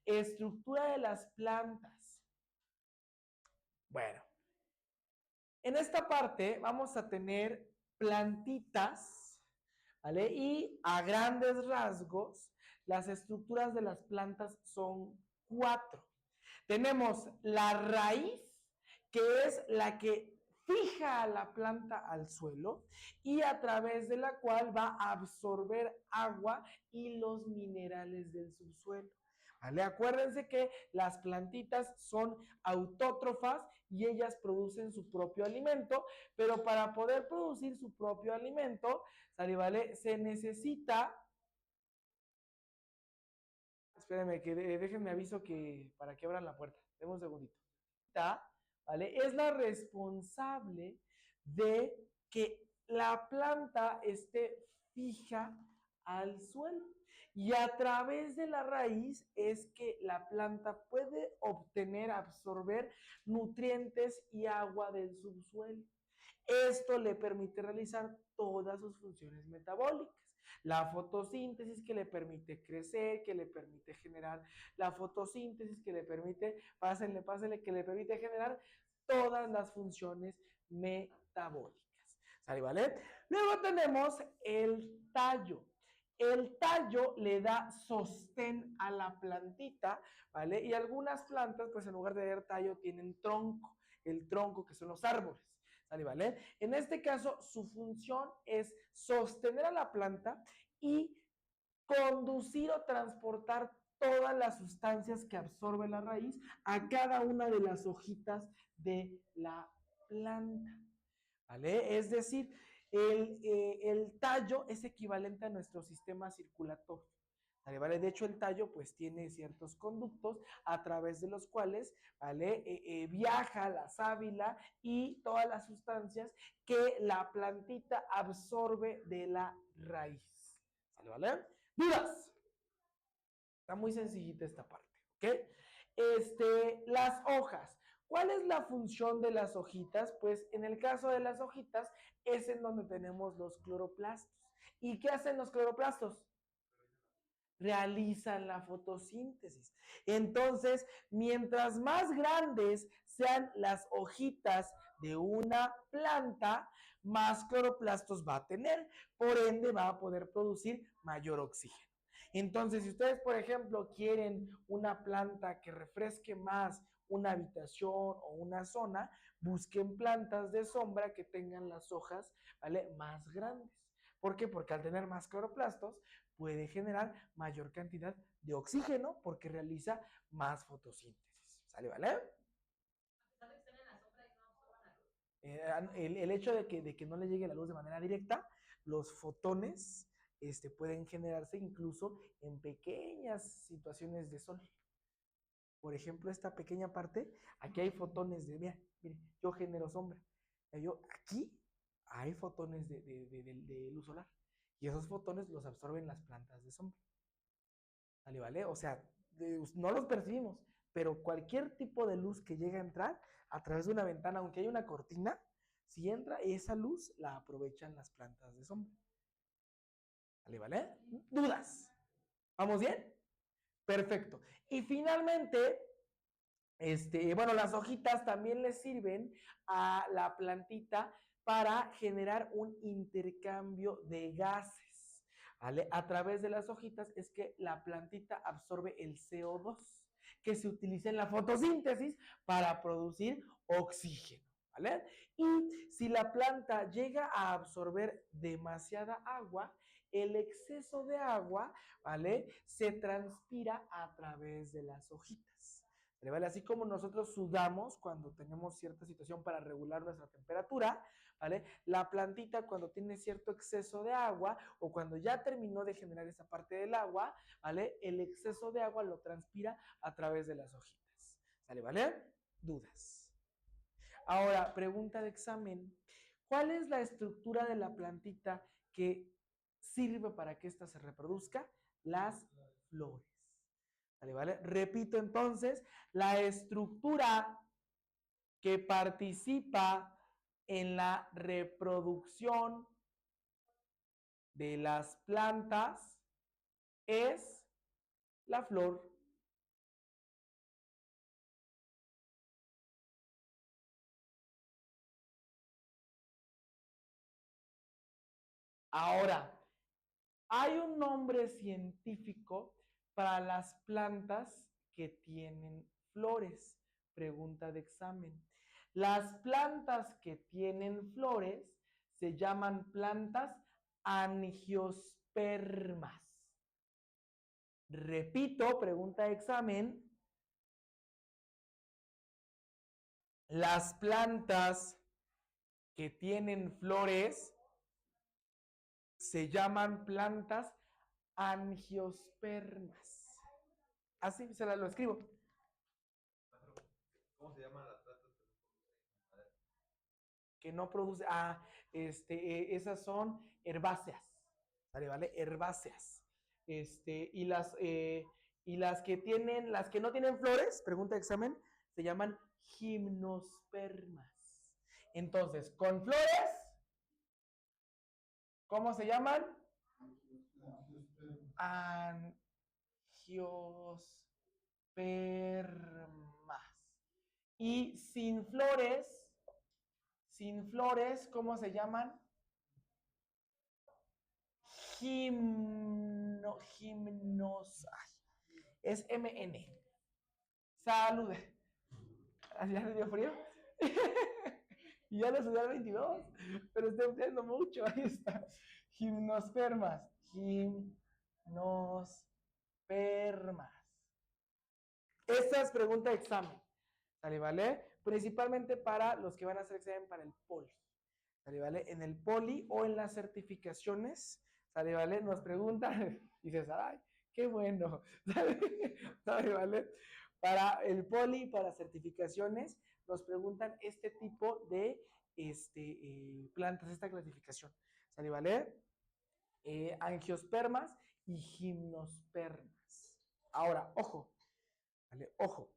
estructura de las plantas. Bueno, en esta parte vamos a tener plantitas, ¿vale? Y a grandes rasgos, las estructuras de las plantas son 4. Tenemos la raíz, que es la que fija a la planta al suelo y a través de la cual va a absorber agua y los minerales del subsuelo. ¿Vale? Acuérdense que las plantitas son autótrofas y ellas producen su propio alimento, pero para poder producir su propio alimento, ¿sale? ¿Vale? Se necesita. Espérenme, que déjenme aviso que para que abran la puerta. Deme un segundito. ¿Vale? Es la responsable de que la planta esté fija al suelo. Y a través de la raíz es que la planta puede obtener, absorber nutrientes y agua del subsuelo. Esto le permite realizar todas sus funciones metabólicas. La fotosíntesis que le permite crecer, que le permite generar la fotosíntesis, que le permite, pásenle, que le permite generar todas las funciones metabólicas. ¿Sale, vale? Luego tenemos el tallo. El tallo le da sostén a la plantita, ¿vale? Y algunas plantas, pues en lugar de tener tallo, tienen tronco. El tronco, que son los árboles. ¿Sale, vale? En este caso, su función es sostener a la planta y conducir o transportar todas las sustancias que absorbe la raíz a cada una de las hojitas de la planta. ¿Vale? Es decir, el tallo es equivalente a nuestro sistema circulatorio. ¿Vale? De hecho, el tallo pues tiene ciertos conductos a través de los cuales, ¿vale? Viaja la sábila y todas las sustancias que la plantita absorbe de la raíz. ¿Vale? ¿Dudas? Está muy sencillita esta parte, ¿ok? Las hojas. ¿Cuál es la función de las hojitas? Pues en el caso de las hojitas es en donde tenemos los cloroplastos. ¿Y qué hacen los cloroplastos? Realizan la fotosíntesis. Entonces, mientras más grandes sean las hojitas de una planta, más cloroplastos va a tener. Por ende, va a poder producir mayor oxígeno. Entonces, si ustedes, por ejemplo, quieren una planta que refresque más una habitación o una zona, busquen plantas de sombra que tengan las hojas, ¿vale? Más grandes. ¿Por qué? Porque al tener más cloroplastos puede generar mayor cantidad de oxígeno porque realiza más fotosíntesis. ¿Sale, vale? El hecho de que no le llegue la luz de manera directa, los fotones pueden generarse incluso en pequeñas situaciones de sol. Por ejemplo, esta pequeña parte, aquí hay fotones de, mire, yo genero sombra. Aquí hay fotones de luz solar. Y esos fotones los absorben las plantas de sombra. ¿Vale? ¿Vale? O sea, no los percibimos, pero cualquier tipo de luz que llegue a entrar a través de una ventana, aunque haya una cortina, si entra esa luz, la aprovechan las plantas de sombra. ¿Vale? ¿Vale? ¿Dudas? ¿Vamos bien? Perfecto. Y finalmente, bueno, las hojitas también le sirven a la plantita para generar un intercambio de gases. ¿Vale? A través de las hojitas es que la plantita absorbe el CO2 que se utiliza en la fotosíntesis para producir oxígeno. ¿Vale? Y si la planta llega a absorber demasiada agua, el exceso de agua, ¿vale? Se transpira a través de las hojitas. ¿Vale? Así como nosotros sudamos cuando tenemos cierta situación para regular nuestra temperatura, ¿vale? La plantita cuando tiene cierto exceso de agua o cuando ya terminó de generar esa parte del agua, ¿vale? El exceso de agua lo transpira a través de las hojitas. ¿Sale? ¿Vale? Dudas. Ahora, pregunta de examen. ¿Cuál es la estructura de la plantita que sirve para que ésta se reproduzca? Las flores. ¿Vale? ¿Vale? Repito entonces, la estructura que participa en la reproducción de las plantas es la flor. Ahora, hay un nombre científico para las plantas que tienen flores. Pregunta de examen. Las plantas que tienen flores se llaman plantas angiospermas. Repito, pregunta de examen. Las plantas que tienen flores se llaman plantas angiospermas. Así se lo escribo. ¿Cómo se llaman las plantas que no producen madera? Que no produce. Esas son herbáceas. ¿Vale? Herbáceas. Y las que no tienen flores, pregunta de examen, se llaman gimnospermas. Entonces, con flores, ¿cómo se llaman? Angiospermas. Y sin flores, ¿cómo se llaman? Es MN. Salud. ¿Ya le dio frío? Y ya lo subí al 22, pero estoy enfriando mucho. Ahí está. Gimnospermas. Gimnospermas. Esta es pregunta de examen. ¿Sale, vale? Principalmente para los que van a hacer examen para el poli. ¿Sale, vale? En el poli o en las certificaciones, ¿sale, vale? Nos preguntan, y dices, ay, qué bueno, ¿sale, vale? Para el poli, para certificaciones, nos preguntan este tipo de plantas, esta clasificación, ¿sale, vale? Angiospermas y gimnospermas. Ahora, ojo, ¿vale? Ojo.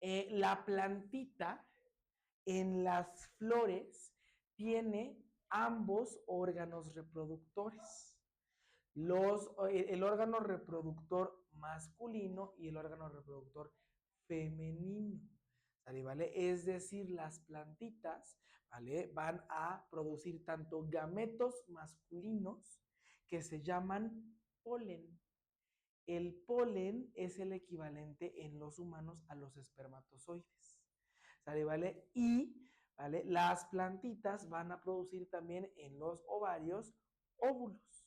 La plantita en las flores tiene ambos órganos reproductores. El órgano reproductor masculino y el órgano reproductor femenino. ¿Vale? Es decir, las plantitas, ¿vale? Van a producir tanto gametos masculinos que se llaman polen. El polen es el equivalente en los humanos a los espermatozoides. ¿Sale, vale? Y, ¿vale? Las plantitas van a producir también en los ovarios óvulos.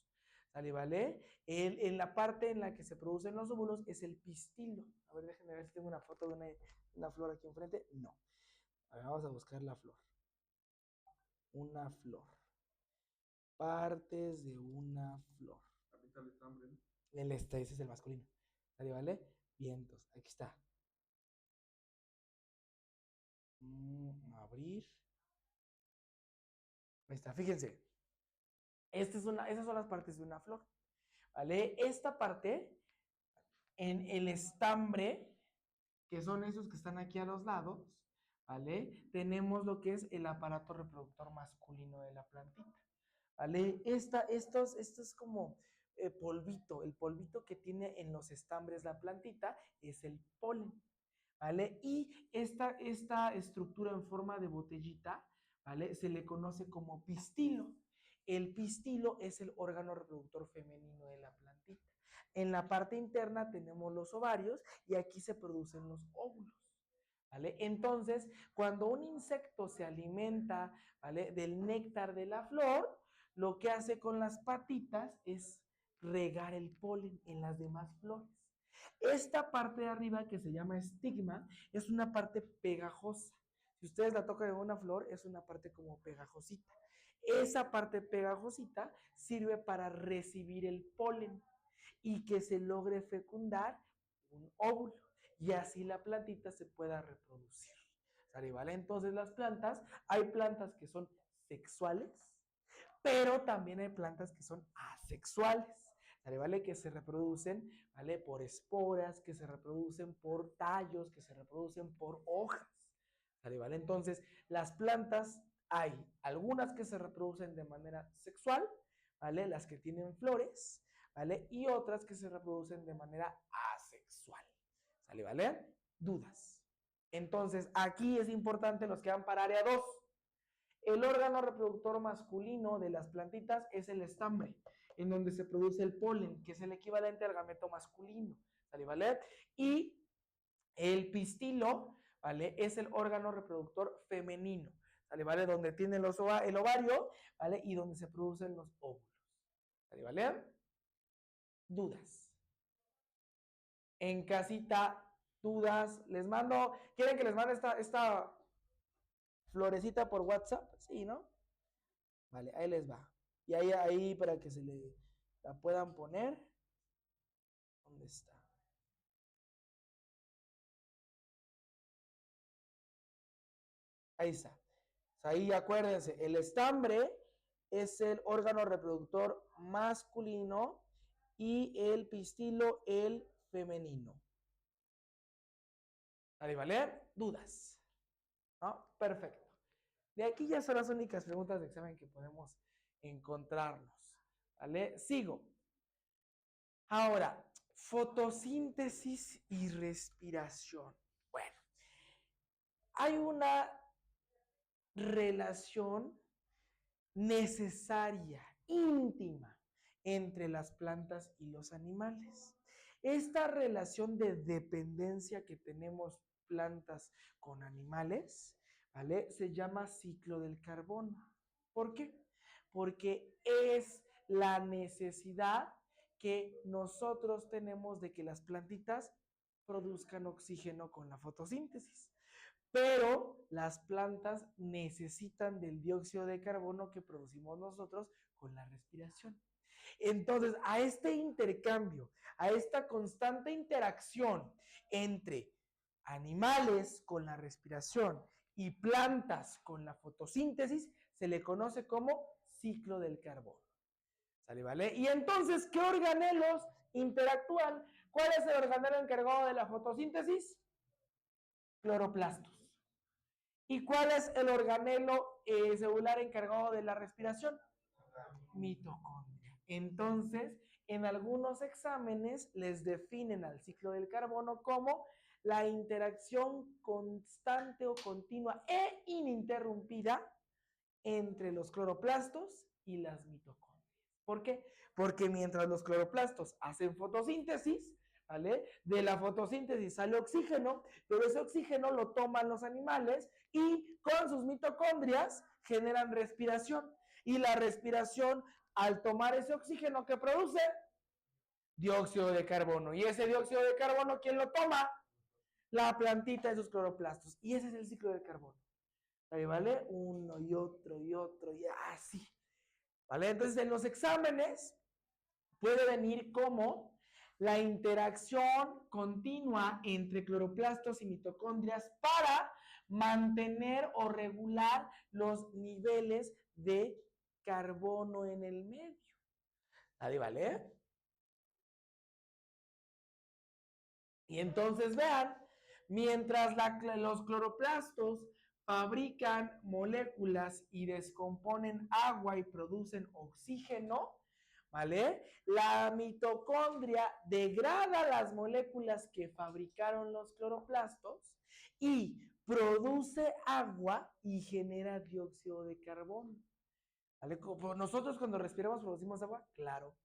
¿Sale, vale? En la parte en la que se producen los óvulos es el pistilo. A ver, déjenme ver si tengo una foto de una flor aquí enfrente. No. A ver, vamos a buscar la flor. Una flor. Partes de una flor. Ahorita el estambre, ¿no? Ese es el masculino. ¿Sale, vale? Vientos. Aquí está. Abrir. Ahí está, fíjense. Esas son las partes de una flor. ¿Vale? Esta parte, en el estambre, que son esos que están aquí a los lados, ¿vale? Tenemos lo que es el aparato reproductor masculino de la plantita. ¿Vale? Esto es como polvito. El polvito que tiene en los estambres la plantita es el polen. ¿Vale? Y esta estructura en forma de botellita, ¿vale? Se le conoce como pistilo. El pistilo es el órgano reproductor femenino de la plantita. En la parte interna tenemos los ovarios y aquí se producen los óvulos. ¿Vale? Entonces, cuando un insecto se alimenta, ¿vale? Del néctar de la flor, lo que hace con las patitas es regar el polen en las demás flores. Esta parte de arriba que se llama estigma es una parte pegajosa. Si ustedes la tocan en una flor, es una parte como pegajosita. Esa parte pegajosita sirve para recibir el polen y que se logre fecundar un óvulo y así la plantita se pueda reproducir. ¿Vale? Entonces hay plantas que son sexuales, pero también hay plantas que son asexuales. ¿Vale? Que se reproducen, ¿vale? Por esporas, que se reproducen por tallos, que se reproducen por hojas. ¿Vale? Entonces, las plantas hay algunas que se reproducen de manera sexual, ¿vale? Las que tienen flores, ¿vale? Y otras que se reproducen de manera asexual. ¿Sale, vale? Dudas. Entonces, aquí es importante los que van para área 2. El órgano reproductor masculino de las plantitas es el estambre, en donde se produce el polen, que es el equivalente al gameto masculino, ¿vale? Y el pistilo, ¿vale? Es el órgano reproductor femenino, ¿vale? Donde tiene el ovario, ¿vale? Y donde se producen los óvulos, ¿vale? Dudas. En casita, dudas. Les mando, ¿quieren que les mande esta florecita por WhatsApp? Sí, ¿no? Vale, ahí les va. Y ahí para que se la puedan poner. ¿Dónde está? Ahí está. Ahí acuérdense, el estambre es el órgano reproductor masculino y el pistilo el femenino. ¿Vale? ¿Dudas? ¿No? Perfecto. De aquí ya son las únicas preguntas de examen que podemos encontrarnos. ¿Vale? Sigo. Ahora, fotosíntesis y respiración. Bueno, hay una relación necesaria, íntima, entre las plantas y los animales. Esta relación de dependencia que tenemos plantas con animales, ¿vale? Se llama ciclo del carbono. ¿Por qué? Porque es la necesidad que nosotros tenemos de que las plantitas produzcan oxígeno con la fotosíntesis. Pero las plantas necesitan del dióxido de carbono que producimos nosotros con la respiración. Entonces, a este intercambio, a esta constante interacción entre animales con la respiración y plantas con la fotosíntesis, se le conoce como ciclo del carbono. ¿Sale, vale? Y entonces, ¿qué organelos interactúan? ¿Cuál es el organelo encargado de la fotosíntesis? Cloroplastos. ¿Y cuál es el organelo celular encargado de la respiración? Mitocondria. Entonces, en algunos exámenes les definen al ciclo del carbono como la interacción constante o continua e ininterrumpida entre los cloroplastos y las mitocondrias. ¿Por qué? Porque mientras los cloroplastos hacen fotosíntesis, ¿vale? De la fotosíntesis sale oxígeno, pero ese oxígeno lo toman los animales y con sus mitocondrias generan respiración. Y la respiración, al tomar ese oxígeno que produce, dióxido de carbono. Y ese dióxido de carbono, ¿quién lo toma? La plantita de sus cloroplastos. Y ese es el ciclo del carbono. ¿Vale? Uno y otro y otro y así. ¿Vale? Entonces, en los exámenes puede venir como la interacción continua entre cloroplastos y mitocondrias para mantener o regular los niveles de carbono en el medio. ¿Vale? Y entonces vean, mientras los cloroplastos fabrican moléculas y descomponen agua y producen oxígeno, ¿vale? La mitocondria degrada las moléculas que fabricaron los cloroplastos y produce agua y genera dióxido de carbono. ¿Vale? Nosotros cuando respiramos producimos agua, claro.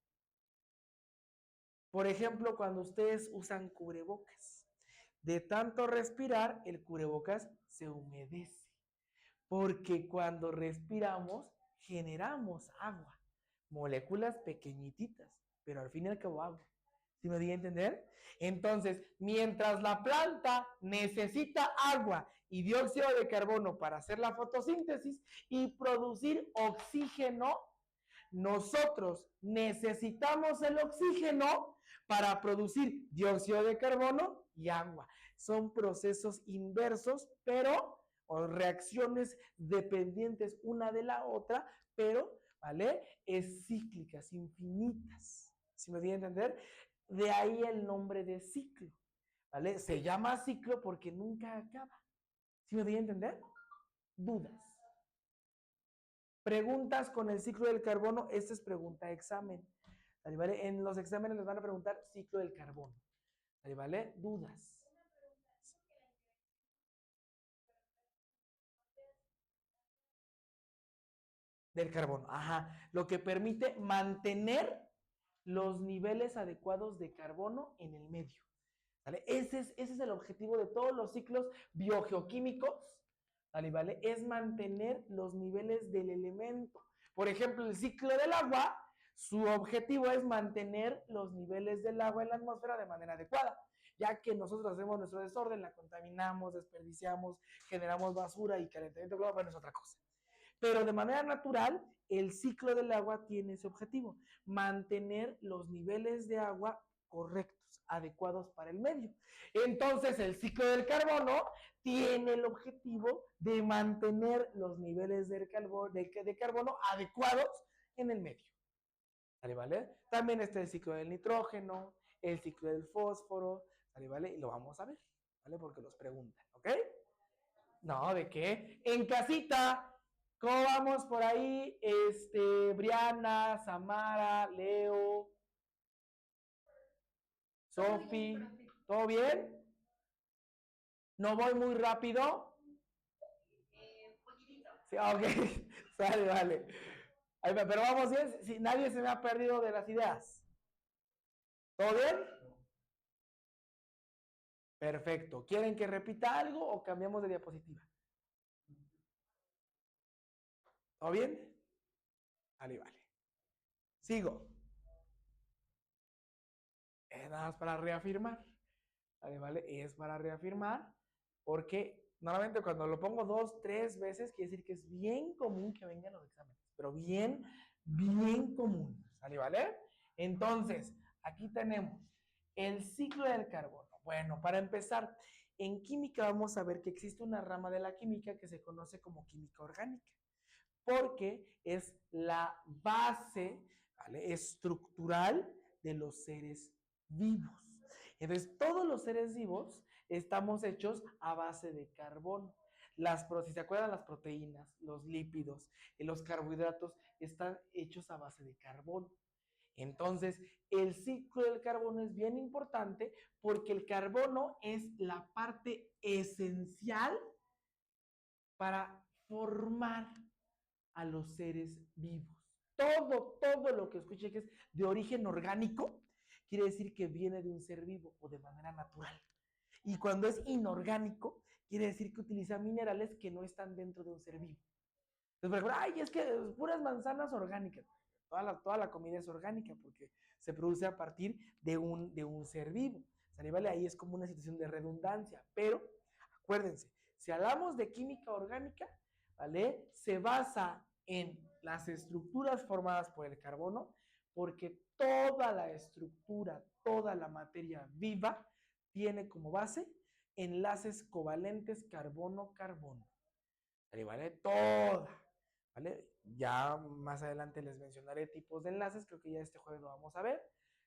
Por ejemplo, cuando ustedes usan cubrebocas, de tanto respirar, el cubrebocas se humedece, porque cuando respiramos generamos agua, moléculas pequeñititas, pero al fin y al cabo agua. ¿Sí me di a entender? Entonces, mientras la planta necesita agua y dióxido de carbono para hacer la fotosíntesis y producir oxígeno, nosotros necesitamos el oxígeno para producir dióxido de carbono y agua. Son procesos inversos, pero, o reacciones dependientes una de la otra, pero, ¿vale? Es cíclicas, infinitas. ¿Sí me di a entender? De ahí el nombre de ciclo, ¿vale? Se llama ciclo porque nunca acaba. ¿Sí me di a entender? Dudas. Preguntas con el ciclo del carbono, esta es pregunta de examen. ¿Vale? En los exámenes les van a preguntar ciclo del carbono. ¿Vale? Dudas. Del carbono, ajá. Lo que permite mantener los niveles adecuados de carbono en el medio. ¿Vale? Ese es el objetivo de todos los ciclos biogeoquímicos, ¿vale? ¿Vale? Es mantener los niveles del elemento. Por ejemplo, el ciclo del agua, su objetivo es mantener los niveles del agua en la atmósfera de manera adecuada, ya que nosotros hacemos nuestro desorden, la contaminamos, desperdiciamos, generamos basura y calentamiento global, bueno, es otra cosa. Pero de manera natural, el ciclo del agua tiene ese objetivo, mantener los niveles de agua correctos, adecuados para el medio. Entonces, el ciclo del carbono tiene el objetivo de mantener los niveles de carbono adecuados en el medio. ¿Vale? ¿Vale? También está el ciclo del nitrógeno, el ciclo del fósforo, ¿vale? ¿Vale? Y lo vamos a ver, ¿vale? Porque los preguntan, ¿ok? No, ¿de qué? En casita, ¿cómo vamos por ahí? Briana, Samara, Leo, Sofi, ¿todo bien? ¿No voy muy rápido? Poquitito. Sí, ok, sale, vale. Pero vamos bien, si nadie se me ha perdido de las ideas. ¿Todo bien? Perfecto. ¿Quieren que repita algo o cambiamos de diapositiva? ¿Todo bien? Vale, vale. Sigo. Nada más para reafirmar. Vale, vale. Y es para reafirmar porque normalmente cuando lo pongo 2, 3 veces quiere decir que es bien común que vengan los exámenes. Pero bien, bien común. ¿Vale, vale? Entonces, aquí tenemos el ciclo del carbono. Bueno, para empezar, en química vamos a ver que existe una rama de la química que se conoce como química orgánica, porque es la base, ¿vale?, estructural de los seres vivos. Entonces, todos los seres vivos estamos hechos a base de carbono. Si se acuerdan, las proteínas, los lípidos y los carbohidratos están hechos a base de carbono. Entonces, el ciclo del carbono es bien importante porque el carbono es la parte esencial para formar a los seres vivos. Todo lo que escuche que es de origen orgánico, quiere decir que viene de un ser vivo o de manera natural. Y cuando es inorgánico, quiere decir que utiliza minerales que no están dentro de un ser vivo. Entonces, por ejemplo, ay, es que puras manzanas orgánicas. Toda la comida es orgánica porque se produce a partir de un ser vivo. ¿Sale? ¿Vale? Ahí es como una situación de redundancia. Pero, acuérdense, si hablamos de química orgánica, ¿vale?, se basa en las estructuras formadas por el carbono, porque toda la estructura, toda la materia viva tiene como base enlaces covalentes carbono-carbono. ¿Vale? ¿Vale? Toda. ¿Vale? Ya más adelante les mencionaré tipos de enlaces, creo que ya este jueves lo vamos a ver.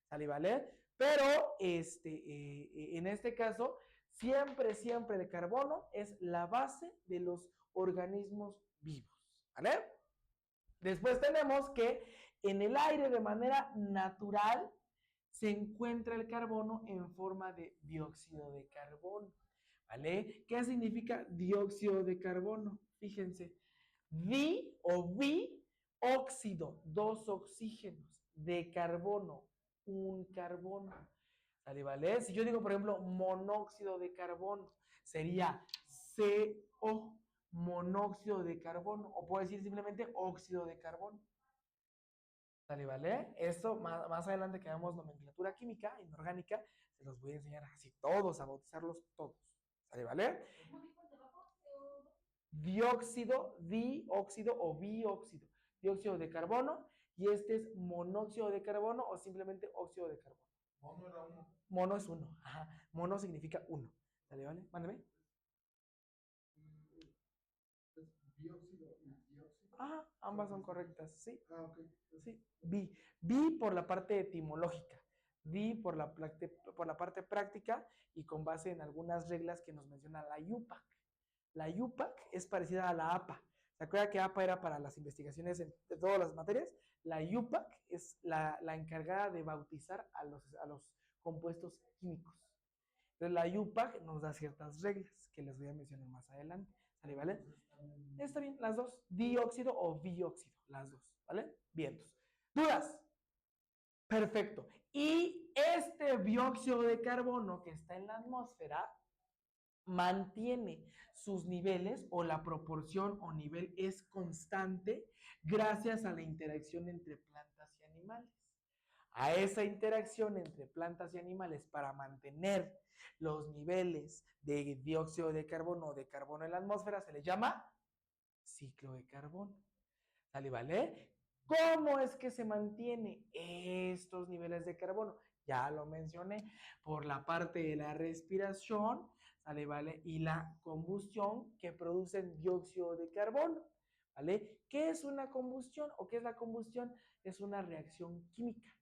¿Sale? ¿Vale? Pero en este caso, siempre el carbono es la base de los organismos vivos. ¿Vale? Después tenemos que en el aire de manera natural se encuentra el carbono en forma de dióxido de carbono. ¿Vale? ¿Qué significa dióxido de carbono? Fíjense, óxido, 2 oxígenos, de carbono, 1 carbono. ¿Vale? ¿Vale? Si yo digo, por ejemplo, monóxido de carbono, sería CO, monóxido de carbono, o puedo decir simplemente óxido de carbono. ¿Vale? ¿Vale? Esto más adelante que hagamos nomenclatura química, inorgánica, se los voy a enseñar así todos, a bautizarlos todos. ¿Vale? ¿Vale? Dióxido o bióxido. Dióxido de carbono, y este es monóxido de carbono o simplemente óxido de carbono. Mono era uno. Mono es uno. Ajá. Mono significa uno. ¿Vale? ¿Vale? Mándeme. Es dióxido y dióxido. Ah, ambas son correctas, sí. Ah, ok. Sí. Bi por la parte etimológica. Di por la parte práctica y con base en algunas reglas que nos menciona la IUPAC. La IUPAC es parecida a la APA. ¿Se acuerda que APA era para las investigaciones de todas las materias? La IUPAC es la encargada de bautizar a los compuestos químicos. Entonces la IUPAC nos da ciertas reglas que les voy a mencionar más adelante. ¿Sale, vale? Está bien, las dos, dióxido o bióxido, las dos, ¿vale? Vientos. ¿Dudas? Perfecto. Y este dióxido de carbono que está en la atmósfera mantiene sus niveles o la proporción o nivel es constante gracias a la interacción entre plantas y animales. A esa interacción entre plantas y animales para mantener los niveles de dióxido de carbono o de carbono en la atmósfera se le llama ciclo de carbono. ¿Sale, vale? ¿Cómo es que se mantiene estos niveles de carbono? Ya lo mencioné, por la parte de la respiración, ¿sale, vale? Y la combustión que producen dióxido de carbono, ¿vale? ¿Qué es una combustión o qué es la combustión? Es una reacción química.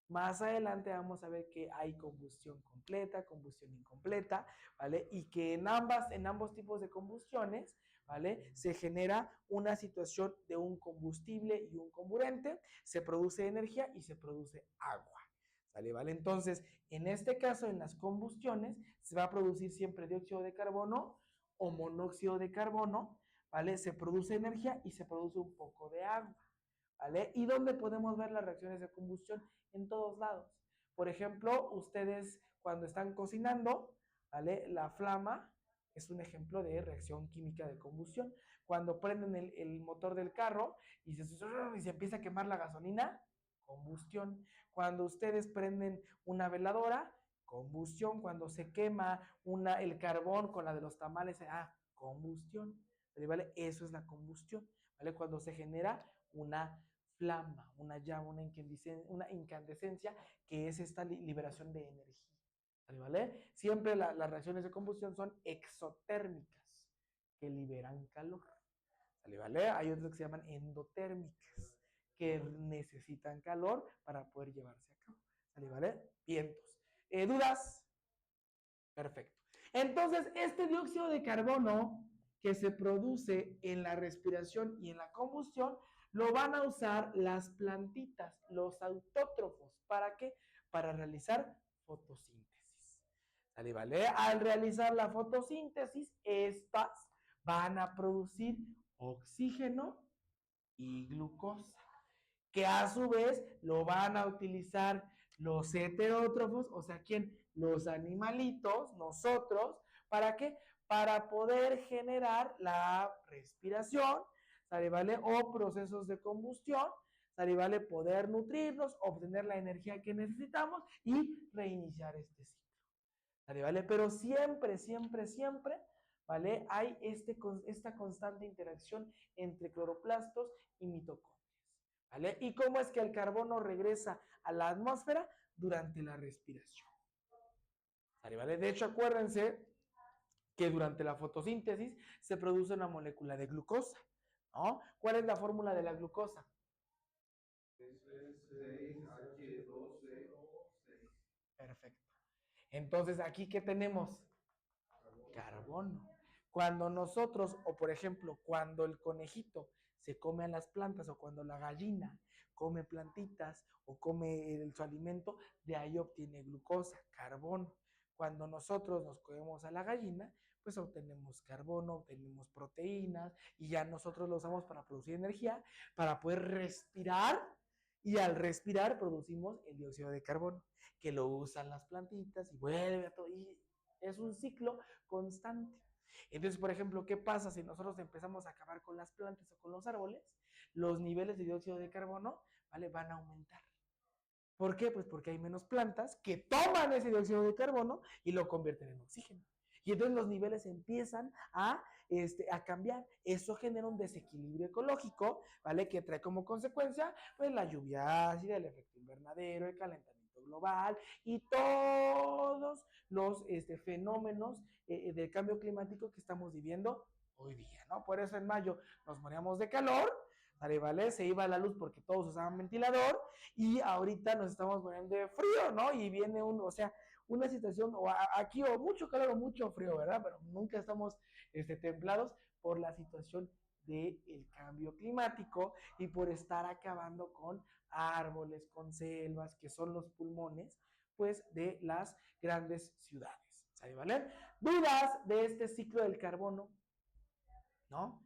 Más adelante vamos a ver que hay combustión completa, combustión incompleta, ¿vale? Y que en ambos tipos de combustiones, ¿vale? Se genera una situación de un combustible y un comburente, se produce energía y se produce agua, ¿sale? ¿Vale? Entonces, en este caso, en las combustiones, se va a producir siempre dióxido de carbono o monóxido de carbono, ¿vale? Se produce energía y se produce un poco de agua. ¿Vale? ¿Y dónde podemos ver las reacciones de combustión? En todos lados. Por ejemplo, ustedes cuando están cocinando, ¿vale? La flama es un ejemplo de reacción química de combustión. Cuando prenden el motor del carro y se empieza a quemar la gasolina, combustión. Cuando ustedes prenden una veladora, combustión. Cuando se quema el carbón con la de los tamales, combustión. ¿Vale? Eso es la combustión. ¿Vale? Cuando se genera una flama, una llama, una incandescencia, que es esta liberación de energía. ¿Vale? Siempre las reacciones de combustión son exotérmicas, que liberan calor. ¿Vale? Hay otras que se llaman endotérmicas, que necesitan calor para poder llevarse a cabo. ¿Vale? Vientos. ¿Dudas? Perfecto. Entonces, este dióxido de carbono que se produce en la respiración y en la combustión, lo van a usar las plantitas, los autótrofos. ¿Para qué? Para realizar fotosíntesis. ¿Sale, vale? Al realizar la fotosíntesis, estas van a producir oxígeno y glucosa, que a su vez lo van a utilizar los heterótrofos, o sea, ¿quién? Los animalitos, nosotros, ¿para qué? Para poder generar la respiración, ¿sale, vale? O procesos de combustión, ¿sale, vale? Poder nutrirnos, obtener la energía que necesitamos y reiniciar este ciclo, ¿sale, vale? Pero siempre, siempre, siempre, ¿vale? Hay esta constante interacción entre cloroplastos y mitocondrias. ¿Vale? ¿Y cómo es que el carbono regresa a la atmósfera? Durante la respiración. ¿Vale? De hecho, acuérdense que durante la fotosíntesis se produce una molécula de glucosa, ¿no? ¿Cuál es la fórmula de la glucosa? Es 6H12O6. Perfecto. Entonces, ¿aquí qué tenemos? Carbono. Cuando nosotros, o por ejemplo, cuando el conejito se come a las plantas o cuando la gallina come plantitas o come su alimento, de ahí obtiene glucosa, carbono. Cuando nosotros nos comemos a la gallina, pues obtenemos carbono, obtenemos proteínas y ya nosotros lo usamos para producir energía, para poder respirar y al respirar producimos el dióxido de carbono, que lo usan las plantitas y vuelve a todo. Y es un ciclo constante. Entonces, por ejemplo, ¿qué pasa si nosotros empezamos a acabar con las plantas o con los árboles? Los niveles de dióxido de carbono, ¿vale? Van a aumentar. ¿Por qué? Pues porque hay menos plantas que toman ese dióxido de carbono y lo convierten en oxígeno. Y entonces los niveles empiezan a cambiar. Eso genera un desequilibrio ecológico, ¿vale? Que trae como consecuencia, pues, la lluvia ácida, el efecto invernadero, el calentamiento global y todos los fenómenos del cambio climático que estamos viviendo hoy día, ¿no? Por eso en mayo nos moríamos de calor, ¿vale? Se iba la luz porque todos usaban ventilador y ahorita nos estamos poniendo de frío, ¿no? Y viene o sea, una situación, aquí o mucho calor o mucho frío, ¿verdad? Pero nunca estamos templados por la situación del cambio climático y por estar acabando con árboles, con selvas, que son los pulmones, pues, de las grandes ciudades. ¿Vale? ¿Dudas de este ciclo del carbono? ¿no?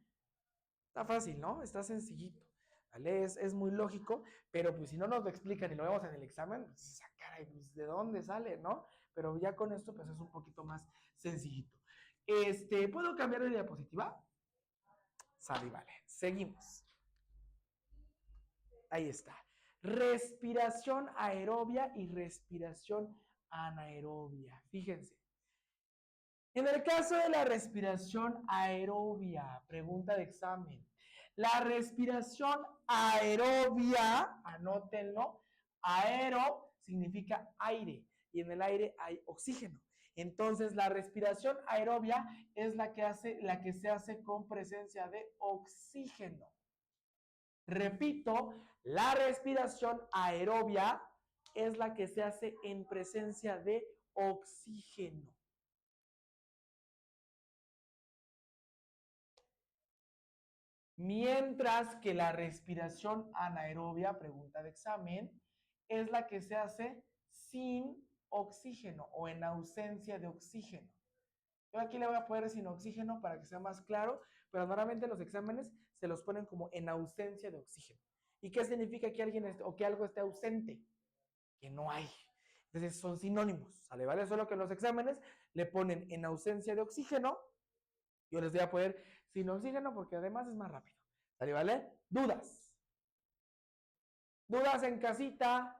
Está fácil, ¿no? Está sencillito, ¿vale? Es muy lógico, pero pues si no nos lo explican y lo vemos en el examen, pues, caray, pues, ¿de dónde sale, no? Pero ya con esto, pues es un poquito más sencillito. ¿Puedo cambiar de diapositiva? Sale, vale. Seguimos. Ahí está. Respiración aerobia y respiración anaerobia. Fíjense. En el caso de la respiración aerobia, pregunta de examen. La respiración aerobia, anótenlo, aero significa aire y en el aire hay oxígeno. Entonces, la respiración aerobia es la que se hace con presencia de oxígeno. Repito, la respiración aerobia es la que se hace en presencia de oxígeno. Mientras que la respiración anaerobia, pregunta de examen, es la que se hace sin oxígeno o en ausencia de oxígeno. Yo aquí le voy a poner sin oxígeno para que sea más claro, pero normalmente los exámenes se los ponen como en ausencia de oxígeno. ¿Y qué significa que alguien o que algo esté ausente? Que no hay. Entonces son sinónimos, ¿sale? ¿Vale? Solo que en los exámenes le ponen en ausencia de oxígeno. Yo les voy a poner sin oxígeno porque además es más rápido. ¿Sale? ¿Vale? Dudas. Dudas en casita.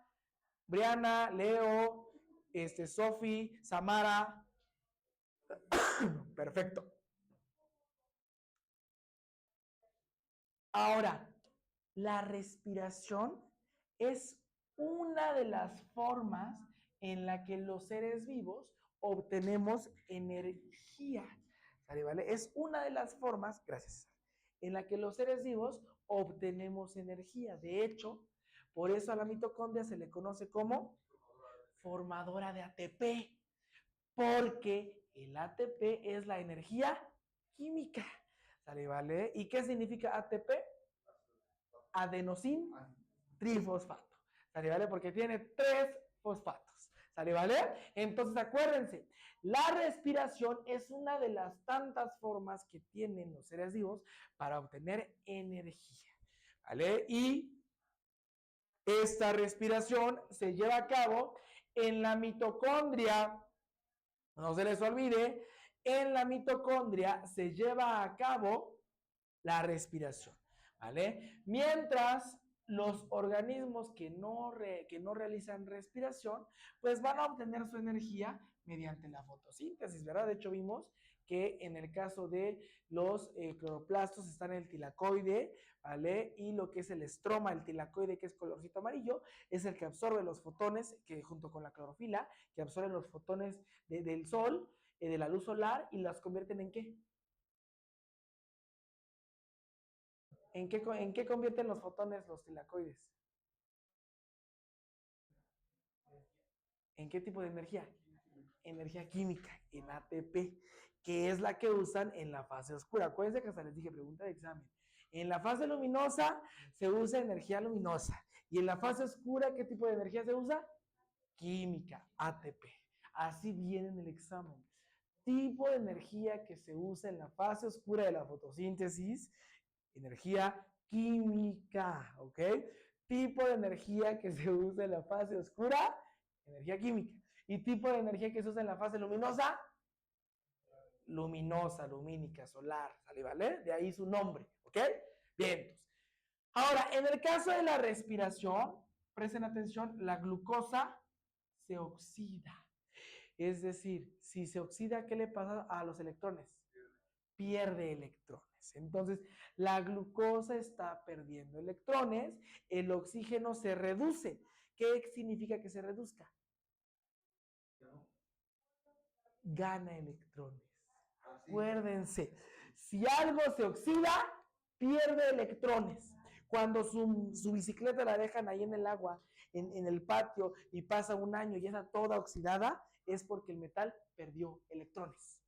Briana, Leo, Sofi, Samara. Perfecto. Ahora, la respiración es una de las formas en la que los seres vivos obtenemos energía. ¿Sale? ¿Vale? Es una de las formas, gracias, en la que los seres vivos obtenemos energía. De hecho, por eso a la mitocondria se le conoce como formadora de ATP, porque el ATP es la energía química. ¿Sale? ¿Vale? ¿Y qué significa ATP? Adenosin trifosfato. ¿Sale? ¿Vale? Porque tiene 3 fosfatos. ¿Sale? ¿Vale? Entonces acuérdense, la respiración es una de las tantas formas que tienen los seres vivos para obtener energía. ¿Vale? Y esta respiración se lleva a cabo en la mitocondria. No se les olvide, en la mitocondria se lleva a cabo la respiración, ¿vale? Mientras los organismos que no realizan respiración, pues van a obtener su energía mediante la fotosíntesis, ¿verdad? De hecho, vimos que en el caso de los cloroplastos están el tilacoide, ¿vale? Y lo que es el estroma, el tilacoide, que es colorcito amarillo, es el que absorbe los fotones, que junto con la clorofila, que absorbe los fotones del sol, de la luz solar, y las convierten ¿en qué? ¿En qué convierten los fotones los tilacoides? ¿En qué tipo de energía? Energía química, en ATP, que es la que usan en la fase oscura. Acuérdense que hasta les dije, pregunta de examen. En la fase luminosa se usa energía luminosa. Y en la fase oscura, ¿qué tipo de energía se usa? Química, ATP. Así viene en el examen. Tipo de energía que se usa en la fase oscura de la fotosíntesis, energía química, ¿ok? Tipo de energía que se usa en la fase oscura, energía química. Y tipo de energía que se usa en la fase luminosa, luminosa, lumínica, solar, ¿sale? ¿Vale? De ahí su nombre, ¿ok? Bien, entonces. Ahora, en el caso de la respiración, presten atención, la glucosa se oxida. Es decir, si se oxida, ¿qué le pasa a los electrones? Pierde electrones. Entonces, la glucosa está perdiendo electrones, el oxígeno se reduce. ¿Qué significa que se reduzca? Gana electrones. Acuérdense, si algo se oxida, pierde electrones. Cuando su bicicleta la dejan ahí en el agua, en el patio, y pasa un año y está toda oxidada, es porque el metal perdió electrones.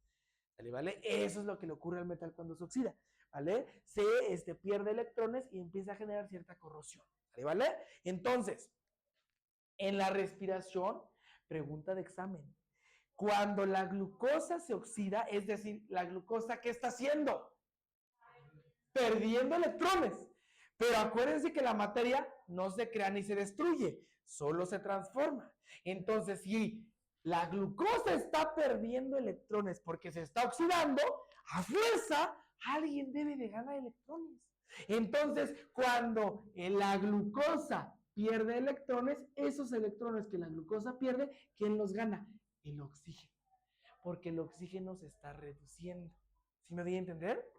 ¿Vale? Eso es lo que le ocurre al metal cuando se oxida. ¿Vale? Se pierde electrones y empieza a generar cierta corrosión. ¿Vale? Entonces, en la respiración, pregunta de examen. Cuando la glucosa se oxida, es decir, la glucosa, ¿qué está haciendo? perdiendo electrones. Pero acuérdense que la materia no se crea ni se destruye, solo se transforma. Entonces, si la glucosa está perdiendo electrones porque se está oxidando, a fuerza alguien debe de ganar electrones. Entonces, cuando la glucosa pierde electrones, esos electrones que la glucosa pierde, ¿quién los gana? El oxígeno. Porque el oxígeno se está reduciendo. ¿Sí me doy a entender?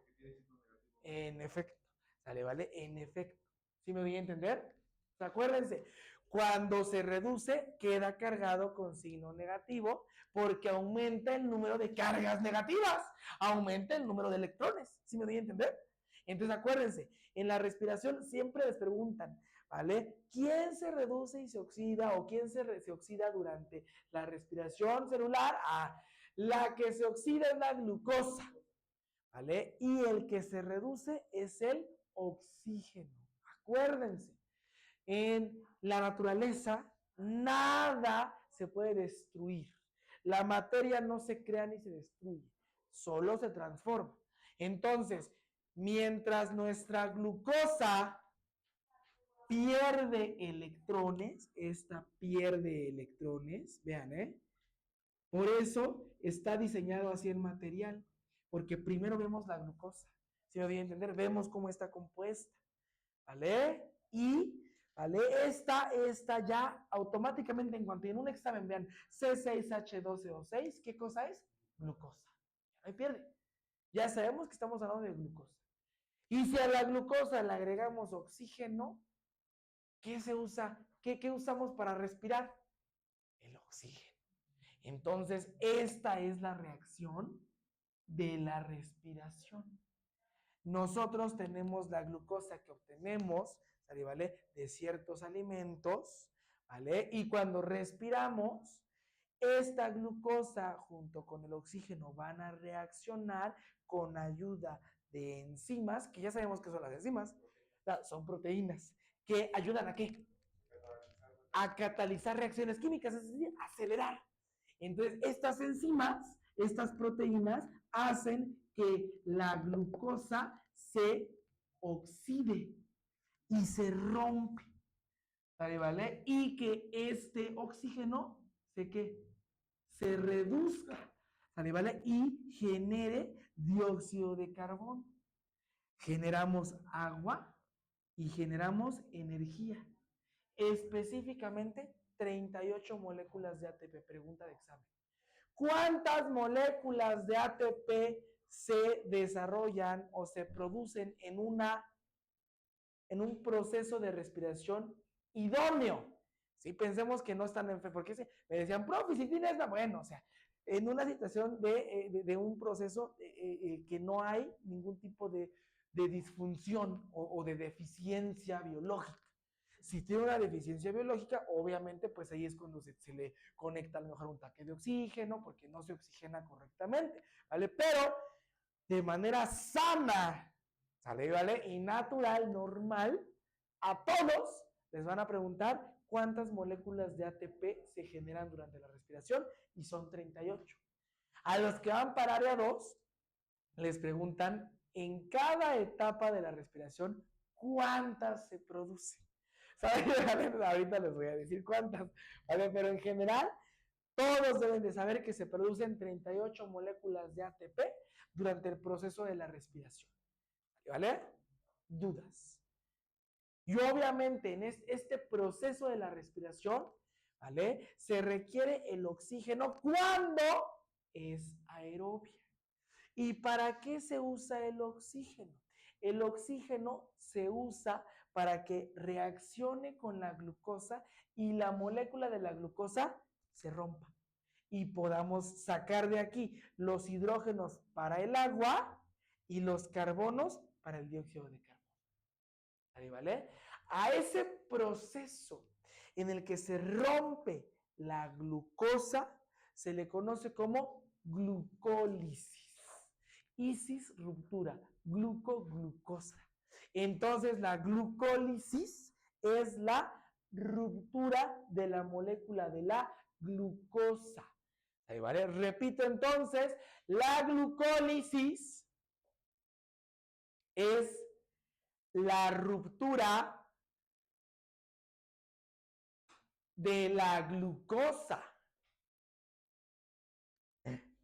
En efecto. ¿Sale, vale? En efecto. ¿Sí me doy a entender? Acuérdense, cuando se reduce, queda cargado con signo negativo porque aumenta el número de cargas negativas, aumenta el número de electrones. ¿Sí me doy a entender? Entonces, acuérdense, en la respiración siempre les preguntan, ¿vale? ¿Quién se reduce y se oxida o quién se oxida durante la respiración celular? Ah, la que se oxida es la glucosa, ¿vale? Y el que se reduce es el oxígeno. Acuérdense, en la naturaleza nada se puede destruir. La materia no se crea ni se destruye, solo se transforma. Entonces, mientras nuestra glucosa pierde electrones, esta pierde electrones, vean, por eso está diseñado así el material, porque primero vemos la glucosa, si me voy a entender, vemos cómo está compuesta, ¿vale? Y, ¿vale? Esta ya automáticamente en cuanto en un examen vean C6H12O6, ¿qué cosa es? Glucosa. Ahí pierde. Ya sabemos que estamos hablando de glucosa. Y si a la glucosa le agregamos oxígeno, ¿qué se usa? ¿Qué usamos para respirar? El oxígeno. Entonces, esta es la reacción de la respiración. Nosotros tenemos la glucosa que obtenemos, ¿vale? De ciertos alimentos, ¿vale? Y cuando respiramos, esta glucosa junto con el oxígeno van a reaccionar con ayuda de enzimas, que ya sabemos que son las enzimas, son proteínas, que ayudan a ¿qué? A catalizar reacciones químicas, es decir, acelerar. Entonces, estas enzimas, estas proteínas, hacen que la glucosa se oxide y se rompe, ¿vale? Y que este oxígeno se reduzca, ¿vale? Y genere dióxido de carbono. Generamos agua y generamos energía. Específicamente 38 moléculas de ATP. Pregunta de examen. ¿Cuántas moléculas de ATP se desarrollan o se producen en un proceso de respiración idóneo? Sí, pensemos que no están enfermos, porque me decían, profe, si tienes la, bueno, o sea, en una situación de un proceso que no hay ningún tipo de disfunción o de deficiencia biológica. Si tiene una deficiencia biológica, obviamente, pues ahí es cuando se le conecta a lo mejor un tanque de oxígeno, porque no se oxigena correctamente, ¿vale? Pero de manera sana, ¿sale? ¿Vale? Y natural, normal, a todos les van a preguntar cuántas moléculas de ATP se generan durante la respiración y son 38. A los que van para área 2, les preguntan en cada etapa de la respiración cuántas se producen. ¿Saben? Ahorita les voy a decir cuántas, ¿vale? Pero en general, todos deben de saber que se producen 38 moléculas de ATP durante el proceso de la respiración, ¿vale? Dudas. Y obviamente en este proceso de la respiración, ¿vale? Se requiere el oxígeno cuando es aerobia. ¿Y para qué se usa el oxígeno? El oxígeno se usa para que reaccione con la glucosa y la molécula de la glucosa se rompa y podamos sacar de aquí los hidrógenos para el agua y los carbonos para el dióxido de carbono. ¿Vale? A ese proceso en el que se rompe la glucosa se le conoce como glucólisis. Isis, ruptura, glucosa. Entonces la glucólisis es la ruptura de la molécula de la glucosa. ¿Vale? Repito entonces, la glucólisis es la ruptura de la glucosa.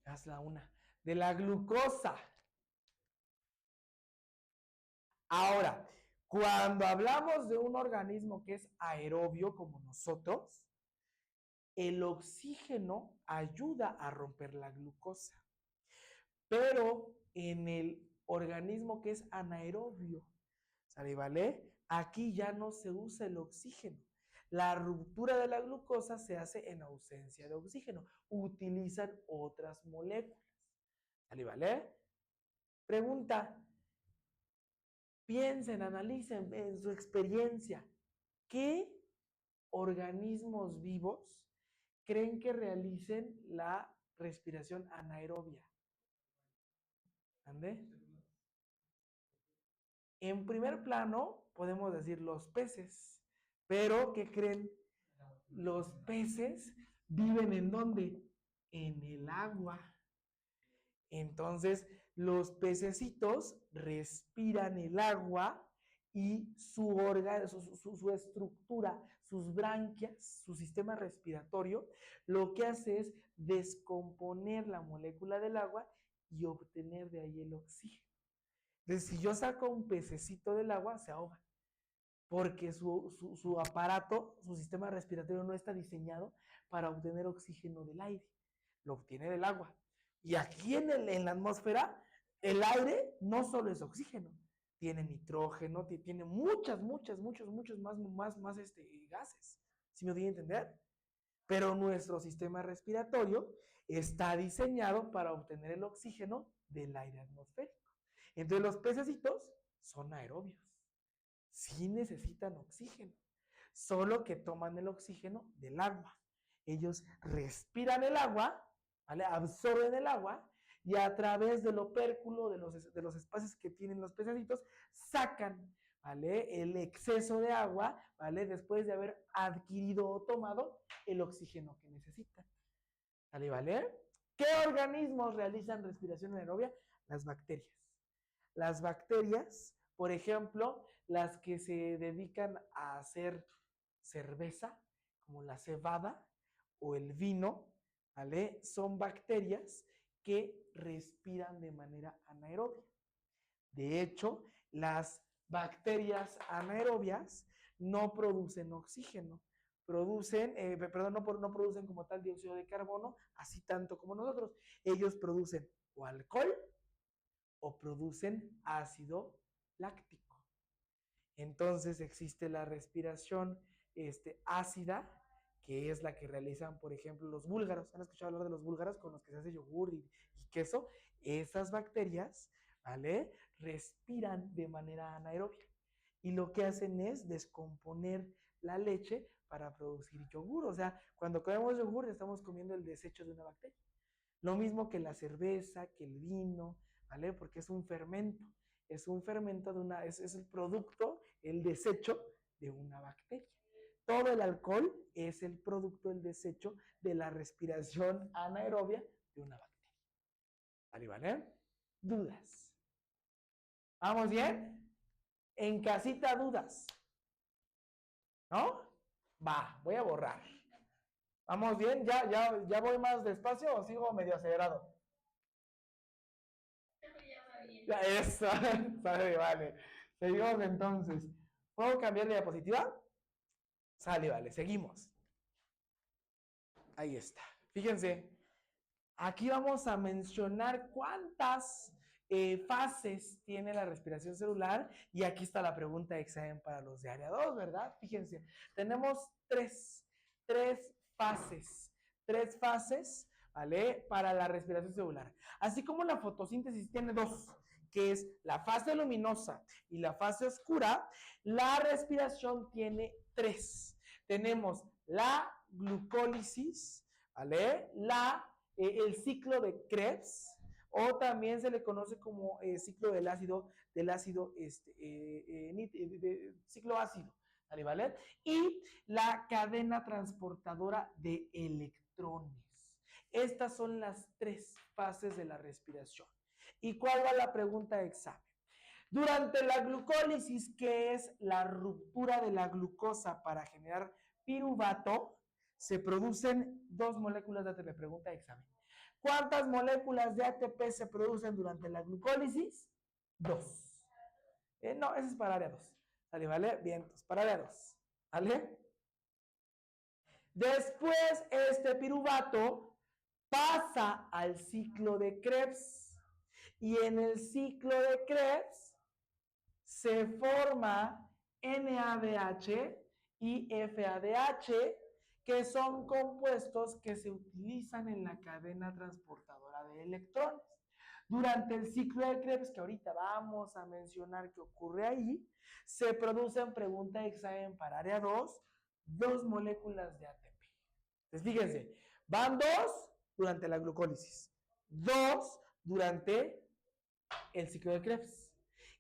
Hazla una. De la glucosa. Ahora, cuando hablamos de un organismo que es aerobio como nosotros, el oxígeno ayuda a romper la glucosa. Pero en el organismo que es anaerobio, ¿sale? ¿Vale? Aquí ya no se usa el oxígeno. La ruptura de la glucosa se hace en ausencia de oxígeno. Utilizan otras moléculas. ¿Sale? ¿Vale? Pregunta. Piensen, analicen en su experiencia. ¿Qué organismos vivos creen que realicen la respiración anaerobia? ¿Ande? En primer plano podemos decir los peces, pero ¿qué creen? Los peces viven ¿en dónde? En el agua. Entonces, los pececitos respiran el agua y su estructura, sus branquias, su sistema respiratorio, lo que hace es descomponer la molécula del agua y obtener de ahí el oxígeno. Entonces, si yo saco un pececito del agua, se ahoga, porque su aparato, su sistema respiratorio no está diseñado para obtener oxígeno del aire, lo obtiene del agua. Y aquí en la atmósfera, el aire no solo es oxígeno, tiene nitrógeno, tiene muchos más gases. ¿Sí me doy a entender? Pero nuestro sistema respiratorio está diseñado para obtener el oxígeno del aire atmosférico. Entonces los pececitos son aerobios. Sí necesitan oxígeno, solo que toman el oxígeno del agua. Ellos respiran el agua, ¿vale? Absorben el agua y a través del opérculo, de los espacios que tienen los pececitos, sacan, ¿vale? El exceso de agua, ¿vale? Después de haber adquirido o tomado el oxígeno que necesitan. ¿Vale? ¿Vale? ¿Qué organismos realizan respiración anaerobia? Las bacterias. Las bacterias, por ejemplo, las que se dedican a hacer cerveza, como la cebada o el vino, ¿vale? Son bacterias que respiran de manera anaerobia. De hecho, las bacterias anaerobias no producen oxígeno, no producen como tal dióxido de carbono, así tanto como nosotros. Ellos producen o alcohol o producen ácido láctico. Entonces existe la respiración ácida, que es la que realizan, por ejemplo, los búlgaros. ¿Han escuchado hablar de los búlgaros con los que se hace yogur y queso? Esas bacterias, ¿vale? Respiran de manera anaerobia. Y lo que hacen es descomponer la leche para producir yogur. O sea, cuando comemos yogur estamos comiendo el desecho de una bacteria. Lo mismo que la cerveza, que el vino, ¿vale? Porque es un fermento. Es un fermento es el producto, el desecho de una bacteria. Todo el alcohol es el producto, el desecho de la respiración anaerobia de una bacteria. ¿Vale? ¿Vale? ¿Dudas? ¿Vamos bien? En casita, dudas. ¿No? Va, voy a borrar. ¿Vamos bien? ¿Ya voy más despacio o sigo medio acelerado? Ya, eso, sale, vale. Seguimos entonces. ¿Puedo cambiar de diapositiva? Sale, vale, seguimos. Ahí está. Fíjense, aquí vamos a mencionar cuántas fases tiene la respiración celular y aquí está la pregunta de examen para los de área 2, ¿verdad? Fíjense, tenemos tres fases, ¿vale? Para la respiración celular. Así como la fotosíntesis tiene dos, que es la fase luminosa y la fase oscura, la respiración tiene tres. Tenemos la glucólisis, ¿vale? El ciclo de Krebs, o también se le conoce como ciclo ciclo ácido, ¿vale? Y la cadena transportadora de electrones. Estas son las tres fases de la respiración. ¿Y cuál va la pregunta de examen? Durante la glucólisis, que es la ruptura de la glucosa para generar piruvato, se producen 2 moléculas de ATP. Pregunta de examen. ¿Cuántas moléculas de ATP se producen durante la glucólisis? 2. No, ese es para área 2. ¿Vale? ¿Vale? Bien, entonces, para área 2. ¿Vale? Después, este piruvato pasa al ciclo de Krebs. Y en el ciclo de Krebs se forma NADH y FADH, que son compuestos que se utilizan en la cadena transportadora de electrones. Durante el ciclo de Krebs, que ahorita vamos a mencionar qué ocurre ahí, se producen, pregunta de examen para área 2, 2 moléculas de ATP. Entonces, fíjense, van 2 durante la glucólisis, 2 durante el ciclo de Krebs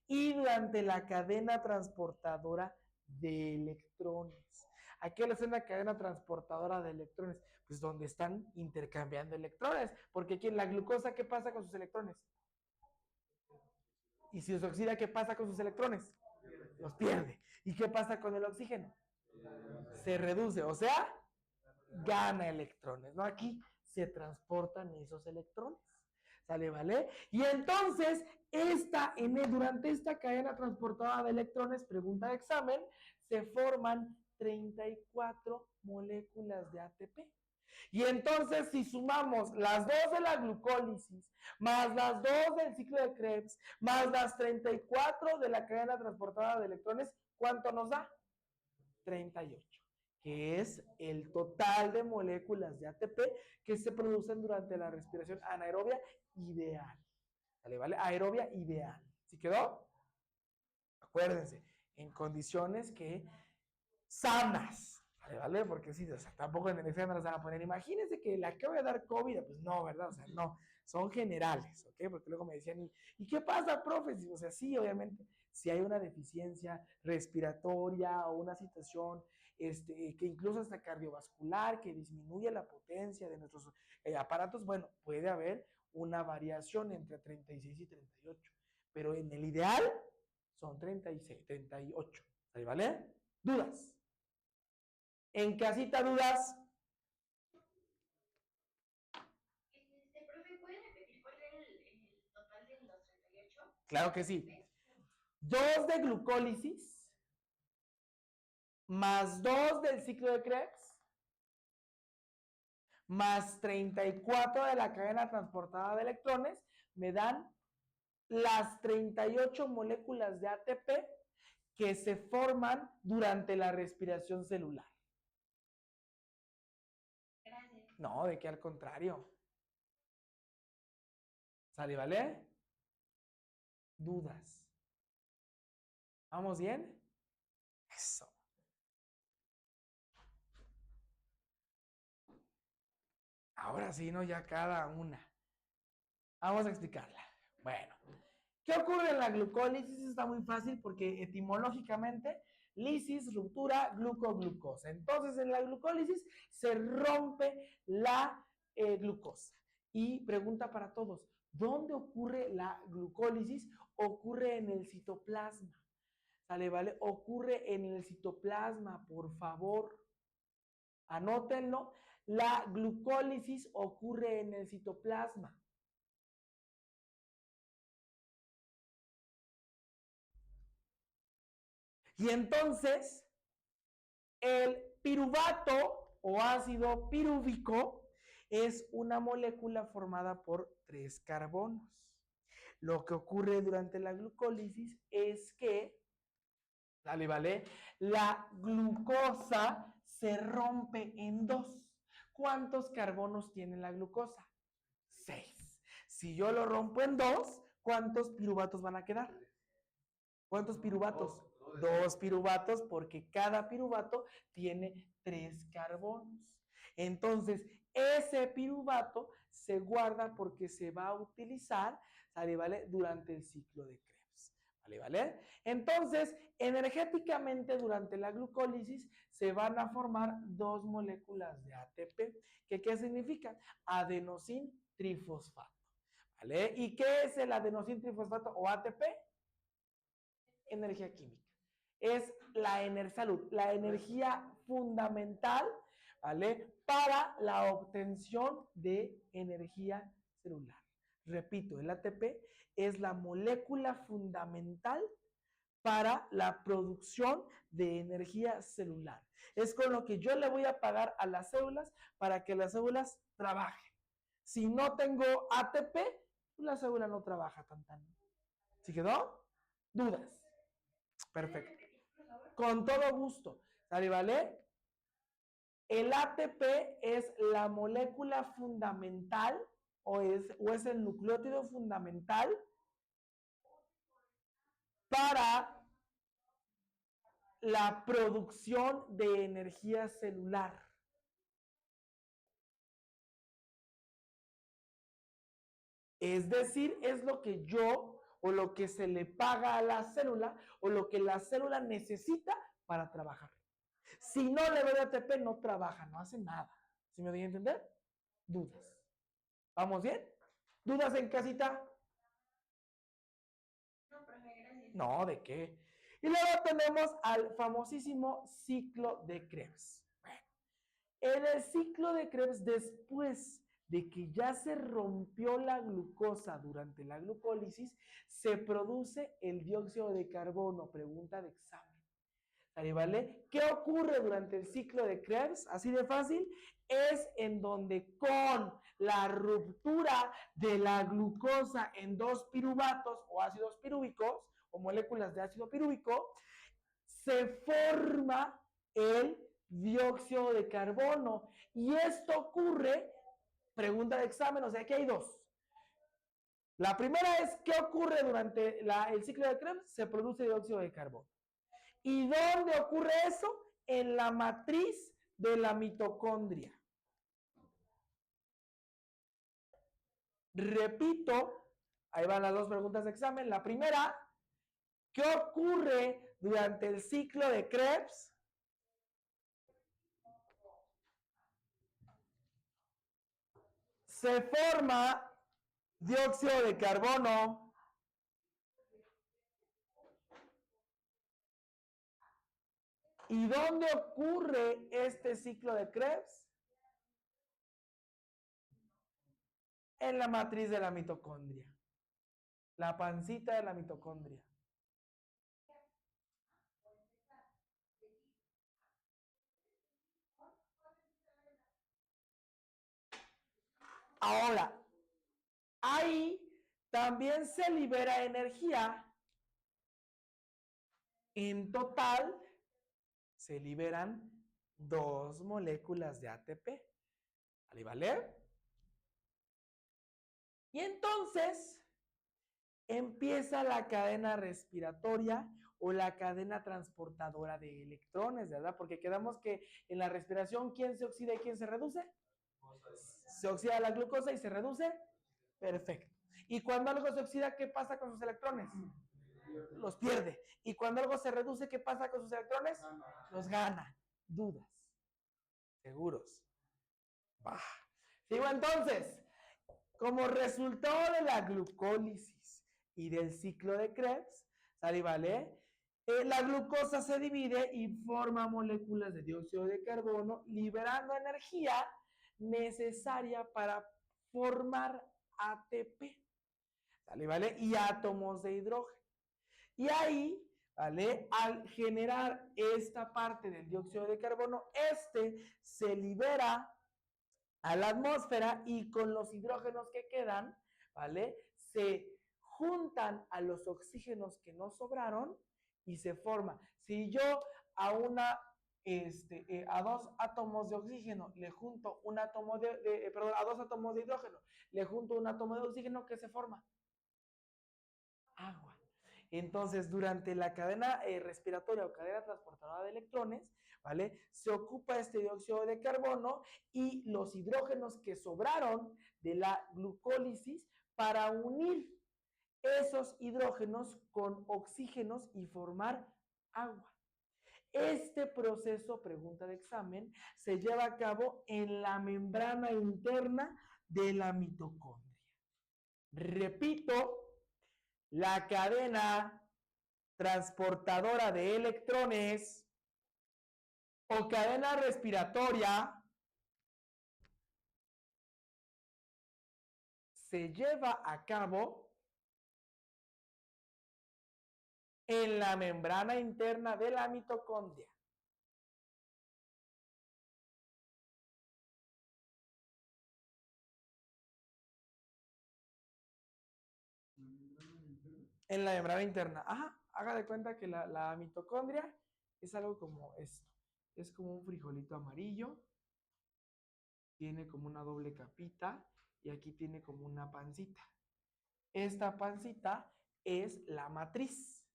y durante la cadena transportadora de electrones. ¿A qué le hace una cadena transportadora de electrones? Pues donde están intercambiando electrones, porque aquí en la glucosa, ¿qué pasa con sus electrones? Y si se oxida, ¿qué pasa con sus electrones? Los pierde. ¿Y qué pasa con el oxígeno? Se reduce, o sea, gana electrones, ¿no? Aquí se transportan esos electrones. ¿Sale, vale? Y entonces, durante esta cadena transportada de electrones, pregunta de examen, se forman 34 moléculas de ATP. Y entonces, si sumamos las 2 de la glucólisis, más las 2 del ciclo de Krebs, más las 34 de la cadena transportada de electrones, ¿cuánto nos da? 38, que es el total de moléculas de ATP que se producen durante la respiración anaerobia ideal. ¿Vale? ¿Vale? Aerobia ideal. ¿Sí quedó? Acuérdense, en condiciones que sanas. ¿Vale? ¿Vale? Porque sí, o sea, tampoco en el examen nos van a poner, imagínense que le acaba de dar COVID, pues no, ¿verdad? O sea, no, son generales, ¿ok? Porque luego me decían, ¿y qué pasa, profe? O sea, sí, obviamente, si hay una deficiencia respiratoria o una situación que incluso hasta cardiovascular, que disminuye la potencia de nuestros aparatos, bueno, puede haber una variación entre 36 y 38, pero en el ideal son 36, 38, ¿vale? ¿Dudas? En casita, dudas. Profe, ¿puede repetir cuál era el total de los 38? Claro que sí. 2 de glucólisis más 2 del ciclo de Krebs más 34 de la cadena transportada de electrones me dan las 38 moléculas de ATP que se forman durante la respiración celular. Gracias. No, de que al contrario. ¿Sale, vale? Dudas. ¿Vamos bien? Eso. Ahora sí, ¿no? Ya cada una. Vamos a explicarla. Bueno, ¿qué ocurre en la glucólisis? Está muy fácil porque etimológicamente, lisis, ruptura, glucoglucosa. Entonces, en la glucólisis se rompe la glucosa. Y pregunta para todos, ¿dónde ocurre la glucólisis? Ocurre en el citoplasma. ¿Sale, vale? Ocurre en el citoplasma, por favor. Anótenlo. La glucólisis ocurre en el citoplasma. Y entonces, el piruvato o ácido pirúvico es una molécula formada por 3 carbonos. Lo que ocurre durante la glucólisis es que, dale, vale, la glucosa se rompe en 2. ¿Cuántos carbonos tiene la glucosa? 6. Si yo lo rompo en 2, ¿cuántos piruvatos van a quedar? ¿Cuántos piruvatos? 2 piruvatos, porque cada piruvato tiene 3 carbonos. Entonces, ese piruvato se guarda porque se va a utilizar, ¿sale, vale? Durante el ciclo de Krebs, ¿vale, vale? Entonces, energéticamente durante la glucólisis se van a formar 2 moléculas de ATP, que ¿qué significa? Adenosín trifosfato, ¿vale? ¿Y qué es el adenosín trifosfato o ATP? energía química. Es salud, la energía fundamental, ¿vale? Para la obtención de energía celular. Repito, el ATP es la molécula fundamental para la producción de energía celular. Es con lo que yo le voy a pagar a las células para que las células trabajen. Si no tengo ATP, la célula no trabaja tan. ¿Sí quedó? ¿Dudas? Perfecto. Con todo gusto. ¿Sale, vale? El ATP es la molécula fundamental o es el nucleótido fundamental para la producción de energía celular. Es decir, es lo que yo o lo que se le paga a la célula o lo que la célula necesita para trabajar. Si no le doy ATP, no trabaja, no hace nada. ¿Sí me doy a entender? Dudas. ¿Vamos bien? ¿Dudas en casita? No, profe, gracias. No, ¿de qué? Y luego tenemos al famosísimo ciclo de Krebs. Bueno, en el ciclo de Krebs, después de que ya se rompió la glucosa durante la glucólisis, se produce el dióxido de carbono. Pregunta de examen. ¿Vale? ¿Qué ocurre durante el ciclo de Krebs? Así de fácil, es en donde con la ruptura de la glucosa en dos piruvatos o ácidos pirúvicos o moléculas de ácido pirúvico, se forma el dióxido de carbono. Y esto ocurre, pregunta de examen, o sea que hay dos. La primera es, ¿qué ocurre durante el ciclo de Krebs? Se produce dióxido de carbono. ¿Y dónde ocurre eso? En la matriz de la mitocondria. Repito, ahí van las dos preguntas de examen. La primera, ¿qué ocurre durante el ciclo de Krebs? Se forma dióxido de carbono. ¿Y dónde ocurre este ciclo de Krebs? En la matriz de la mitocondria. La pancita de la mitocondria. Ahora, ahí también se libera energía. En total, se liberan 2 moléculas de ATP. ¿Vale? Y entonces empieza la cadena respiratoria o la cadena transportadora de electrones, ¿verdad? Porque quedamos que en la respiración, ¿quién se oxida y quién se reduce? Se oxida la glucosa y se reduce. Perfecto. Y cuando algo se oxida, ¿qué pasa con sus electrones? Los pierde. Y cuando algo se reduce, ¿qué pasa con sus electrones? Los gana. Dudas. ¿Seguros? Bah. Sigo entonces. Como resultado de la glucólisis y del ciclo de Krebs, ¿sale? ¿Vale? La glucosa se divide y forma moléculas de dióxido de carbono, liberando energía necesaria para formar ATP, ¿sale? ¿Vale? Y átomos de hidrógeno. Y ahí, ¿vale? Al generar esta parte del dióxido de carbono, se libera a la atmósfera y con los hidrógenos que quedan, ¿vale? Se juntan a los oxígenos que no sobraron y se forma. Si yo a a 2 átomos de oxígeno le junto un átomo a 2 átomos de hidrógeno, le junto un átomo de oxígeno, ¿qué se forma? Agua. Entonces, durante la cadena respiratoria o cadena transportadora de electrones, ¿vale? Se ocupa este dióxido de carbono y los hidrógenos que sobraron de la glucólisis para unir esos hidrógenos con oxígenos y formar agua. Este proceso, pregunta de examen, se lleva a cabo en la membrana interna de la mitocondria. Repito, la cadena transportadora de electrones o cadena respiratoria se lleva a cabo en la membrana interna de la mitocondria. En la membrana interna. Ajá, haga de cuenta que la mitocondria es algo como esto. Es como un frijolito amarillo. Tiene como una doble capita y aquí tiene como una pancita. Esta pancita es la matriz.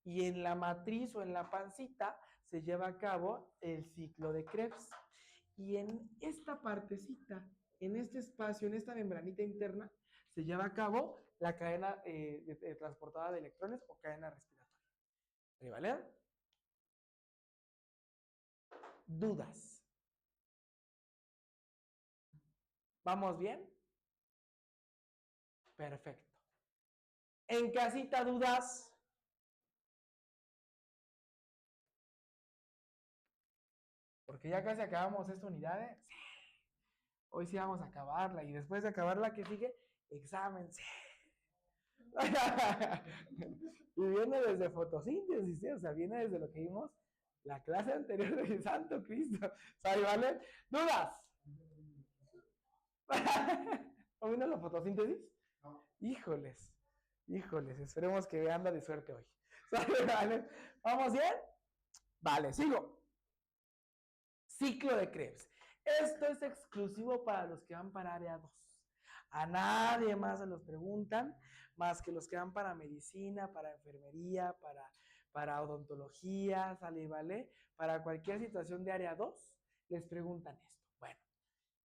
Y en la matriz o en la pancita se lleva a cabo el ciclo de Krebs. Y en esta partecita, en este espacio, en esta membranita interna, se lleva a cabo la cadena de transportada de electrones o cadena respiratoria. ¿Vale? ¿Dudas? ¿Vamos bien? Perfecto. En casita, ¿dudas? Porque ya casi acabamos esta unidad, ¿eh? Sí. Hoy sí vamos a acabarla. Y después de acabarla, ¿qué sigue? Examen. Sí. Y viene desde fotosíntesis, ¿sí? O sea, viene desde lo que vimos la clase anterior de Santo Cristo. ¿Sabes, vale? ¿Dudas? ¿O vino la fotosíntesis? No. Híjoles, esperemos que anda de suerte hoy. ¿Sabes, vale? ¿Vamos bien? Vale, sigo. Ciclo de Krebs. Esto es exclusivo para los que van para área 2. A nadie más se los preguntan, más que los que van para medicina, para enfermería, para odontología, ¿sale? ¿Vale? Para cualquier situación de área 2, les preguntan esto. Bueno,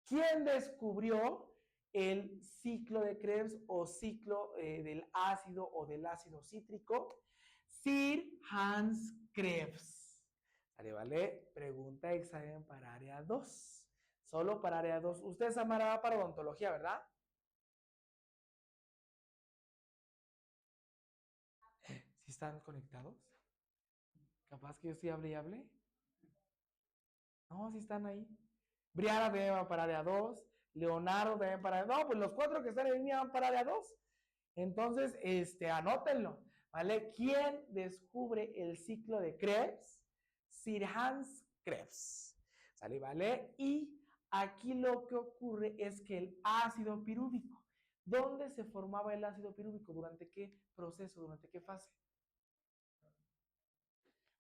¿quién descubrió el ciclo de Krebs o ciclo del ácido o del ácido cítrico? Sir Hans Krebs. ¿Sale? ¿Vale? Pregunta de examen para área 2. Solo para área 2. Ustedes, Samara, va para odontología, ¿verdad? ¿Sí están conectados? Capaz que yo estoy hable y hable. No, sí están ahí. Briana también va para área 2. Leonardo también para área 2. No, pues los 4 que están en línea van para área 2. Entonces, anótenlo. ¿Vale? ¿Quién descubre el ciclo de Krebs? Sir Hans Krebs. ¿Sale? ¿Vale? Y aquí lo que ocurre es que el ácido pirúvico, ¿dónde se formaba el ácido pirúvico? ¿Durante qué proceso? ¿Durante qué fase?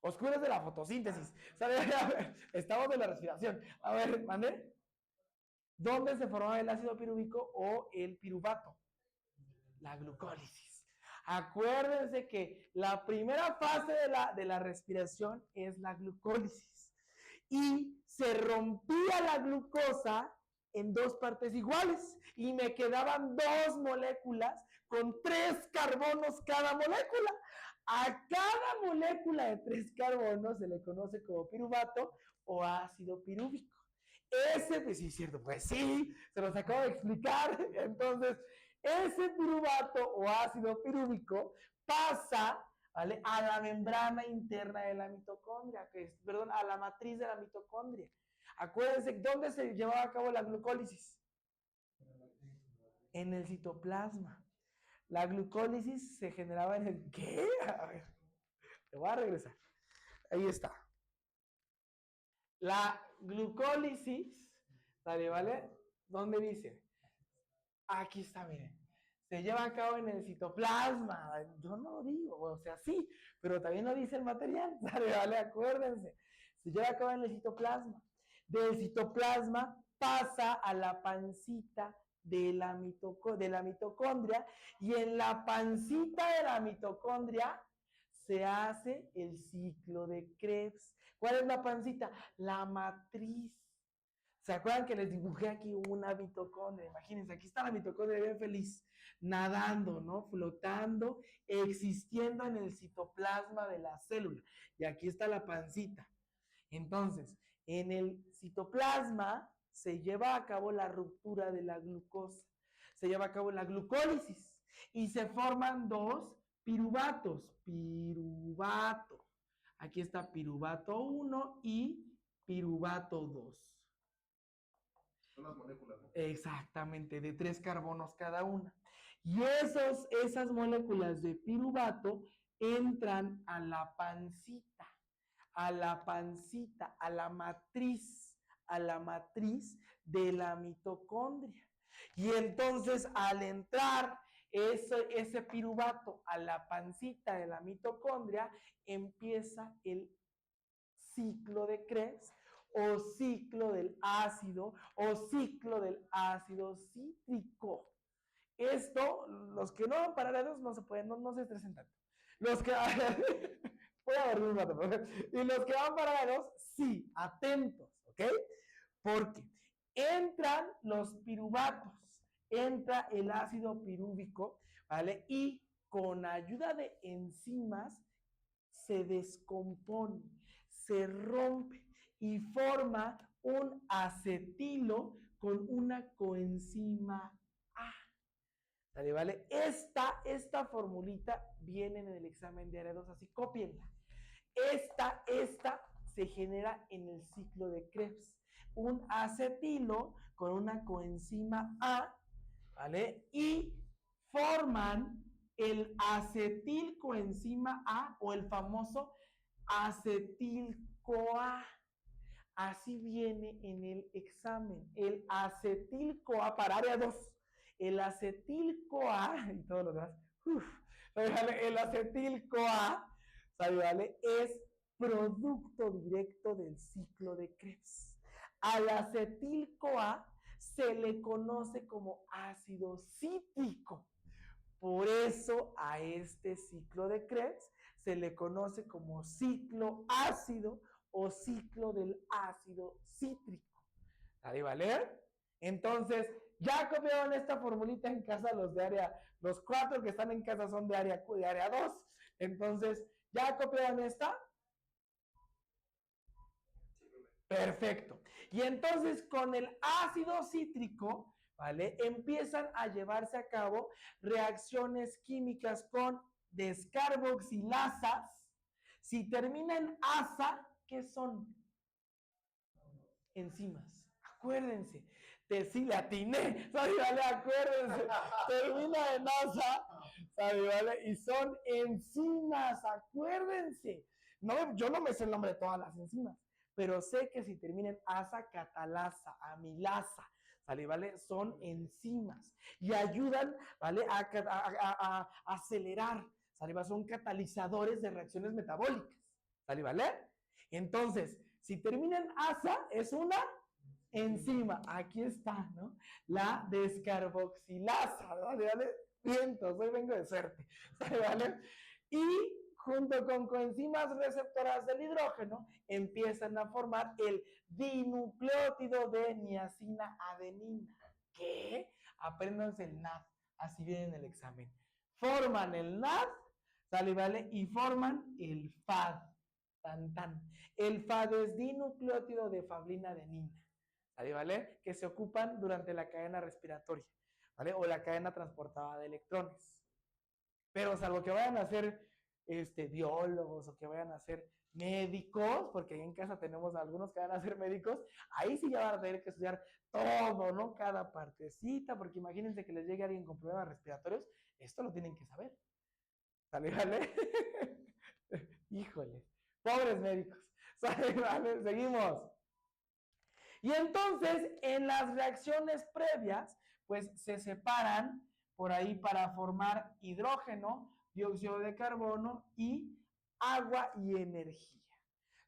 Oscuros de la fotosíntesis. ¿Sabe? A ver, estamos en la respiración. A ver, ¿mande? ¿Dónde se formaba el ácido pirúvico o el piruvato? La glucólisis. Acuérdense que la primera fase de la respiración es la glucólisis. Y se rompía la glucosa en 2 partes iguales. Y me quedaban 2 moléculas con 3 carbonos cada molécula. A cada molécula de 3 carbonos se le conoce como piruvato o ácido pirúvico. Ese, pues sí, es cierto, pues sí, se los acabo de explicar. Entonces, ese piruvato o ácido pirúvico pasa, ¿vale?, a la membrana interna de la mitocondria, perdón, a la matriz de la mitocondria. Acuérdense, ¿dónde se llevaba a cabo la glucólisis? En el citoplasma. La glucólisis se generaba en el... ¿Qué? A ver, te voy a regresar. Ahí está. La glucólisis, ¿vale? ¿Dónde dice? Aquí está, miren. Se lleva a cabo en el citoplasma. Yo no lo digo, o sea, sí, pero también lo dice el material, ¿vale? Acuérdense. Se lleva a cabo en el citoplasma. Del citoplasma pasa a la pancita de la mitocondria y en la pancita de la mitocondria se hace el ciclo de Krebs. ¿Cuál es la pancita? La matriz. ¿Se acuerdan que les dibujé aquí una mitocondria? Imagínense, aquí está la mitocondria bien feliz, nadando, ¿no? Flotando, existiendo en el citoplasma de la célula. Y aquí está la pancita. Entonces, en el citoplasma se lleva a cabo la ruptura de la glucosa. Se lleva a cabo la glucólisis. Y se forman 2 piruvatos, piruvato. Aquí está piruvato 1 y piruvato 2. Son las moléculas, ¿no? Exactamente, de 3 carbonos cada una. Y esas moléculas de piruvato entran a la pancita, a la pancita, a la matriz de la mitocondria. Y entonces al entrar ese piruvato a la pancita de la mitocondria, empieza el ciclo de Krebs o ciclo del ácido cítrico. Esto, los que no van para lados no se pueden, no se estresen tanto. Los que voy a dormir un rato, y los que van para lados, sí, atentos, ¿ok? Porque entran los piruvatos, entra el ácido pirúvico, ¿vale? Y con ayuda de enzimas se descompone, se rompe y forma un acetilo con una coenzima A. ¿Sale, vale? Esta formulita viene en el examen de área 2, así cópienla. Esta se genera en el ciclo de Krebs. Un acetilo con una coenzima A, ¿vale? Y forman el acetilcoenzima A o el famoso acetil-CoA. Así viene en el examen. El acetil-CoA para área 2. El acetil-CoA y todo lo demás. El acetil-CoA, ¿vale? Es producto directo del ciclo de Krebs. Al acetil-CoA se le conoce como ácido cítrico. Por eso a este ciclo de Krebs se le conoce como ciclo ácido o ciclo del ácido cítrico. ¿Sale, vale? Entonces, ya copiaron esta formulita en casa los 4 que están en casa son de área 2. Entonces, ¿ya copiaron esta? Perfecto. Y entonces con el ácido cítrico, ¿vale? Empiezan a llevarse a cabo reacciones químicas con descarboxilasas. Si termina en asa, ¿qué son? Enzimas. Acuérdense. Sí, le atiné. ¿Sabe, vale? Acuérdense. Termina en asa. ¿Sabe, vale? Y son enzimas. Acuérdense. No, yo no me sé el nombre de todas las enzimas, pero sé que si termina en asa, catalasa, amilasa, ¿sale? ¿Vale? Son enzimas y ayudan, ¿vale? A acelerar, ¿sale? Son catalizadores de reacciones metabólicas, ¿sale? ¿Vale? Entonces, si termina en asa, es una enzima. Aquí está, ¿no? La descarboxilasa, ¿vale? ¿Vale? Vientos, hoy vengo de suerte, ¿sale? ¿Vale? Y junto con coenzimas receptoras del hidrógeno, empiezan a formar el dinucleótido de niacina adenina. ¿Qué? Apréndanse el NAD, así viene en el examen. Forman el NAD, ¿sale, vale? Y forman el FAD. Tan, tan. El FAD es dinucleótido de fablina adenina, ¿sale, vale? Que se ocupan durante la cadena respiratoria, ¿vale? O la cadena transportada de electrones. Pero salvo que vayan a ser biólogos o que vayan a ser médicos, porque ahí en casa tenemos algunos que van a ser médicos, ahí sí ya van a tener que estudiar todo, ¿no? Cada partecita, porque imagínense que les llegue alguien con problemas respiratorios, esto lo tienen que saber. ¿Sale, vale? Híjole, pobres médicos. ¿Sale, vale? Seguimos. Y entonces, en las reacciones previas, pues se separan por ahí para formar hidrógeno, dióxido de carbono y agua y energía.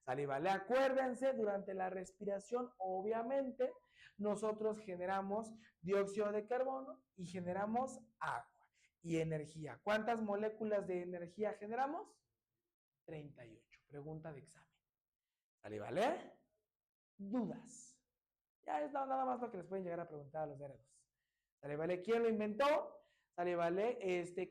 ¿Sale, vale? Acuérdense, durante la respiración, obviamente, nosotros generamos dióxido de carbono y generamos agua y energía. ¿Cuántas moléculas de energía generamos? 38. Pregunta de examen. ¿Sale, vale? ¿Dudas? Ya es nada más lo que les pueden llegar a preguntar a los herederos. ¿Sale, vale? ¿Quién lo inventó? ¿Sale, vale?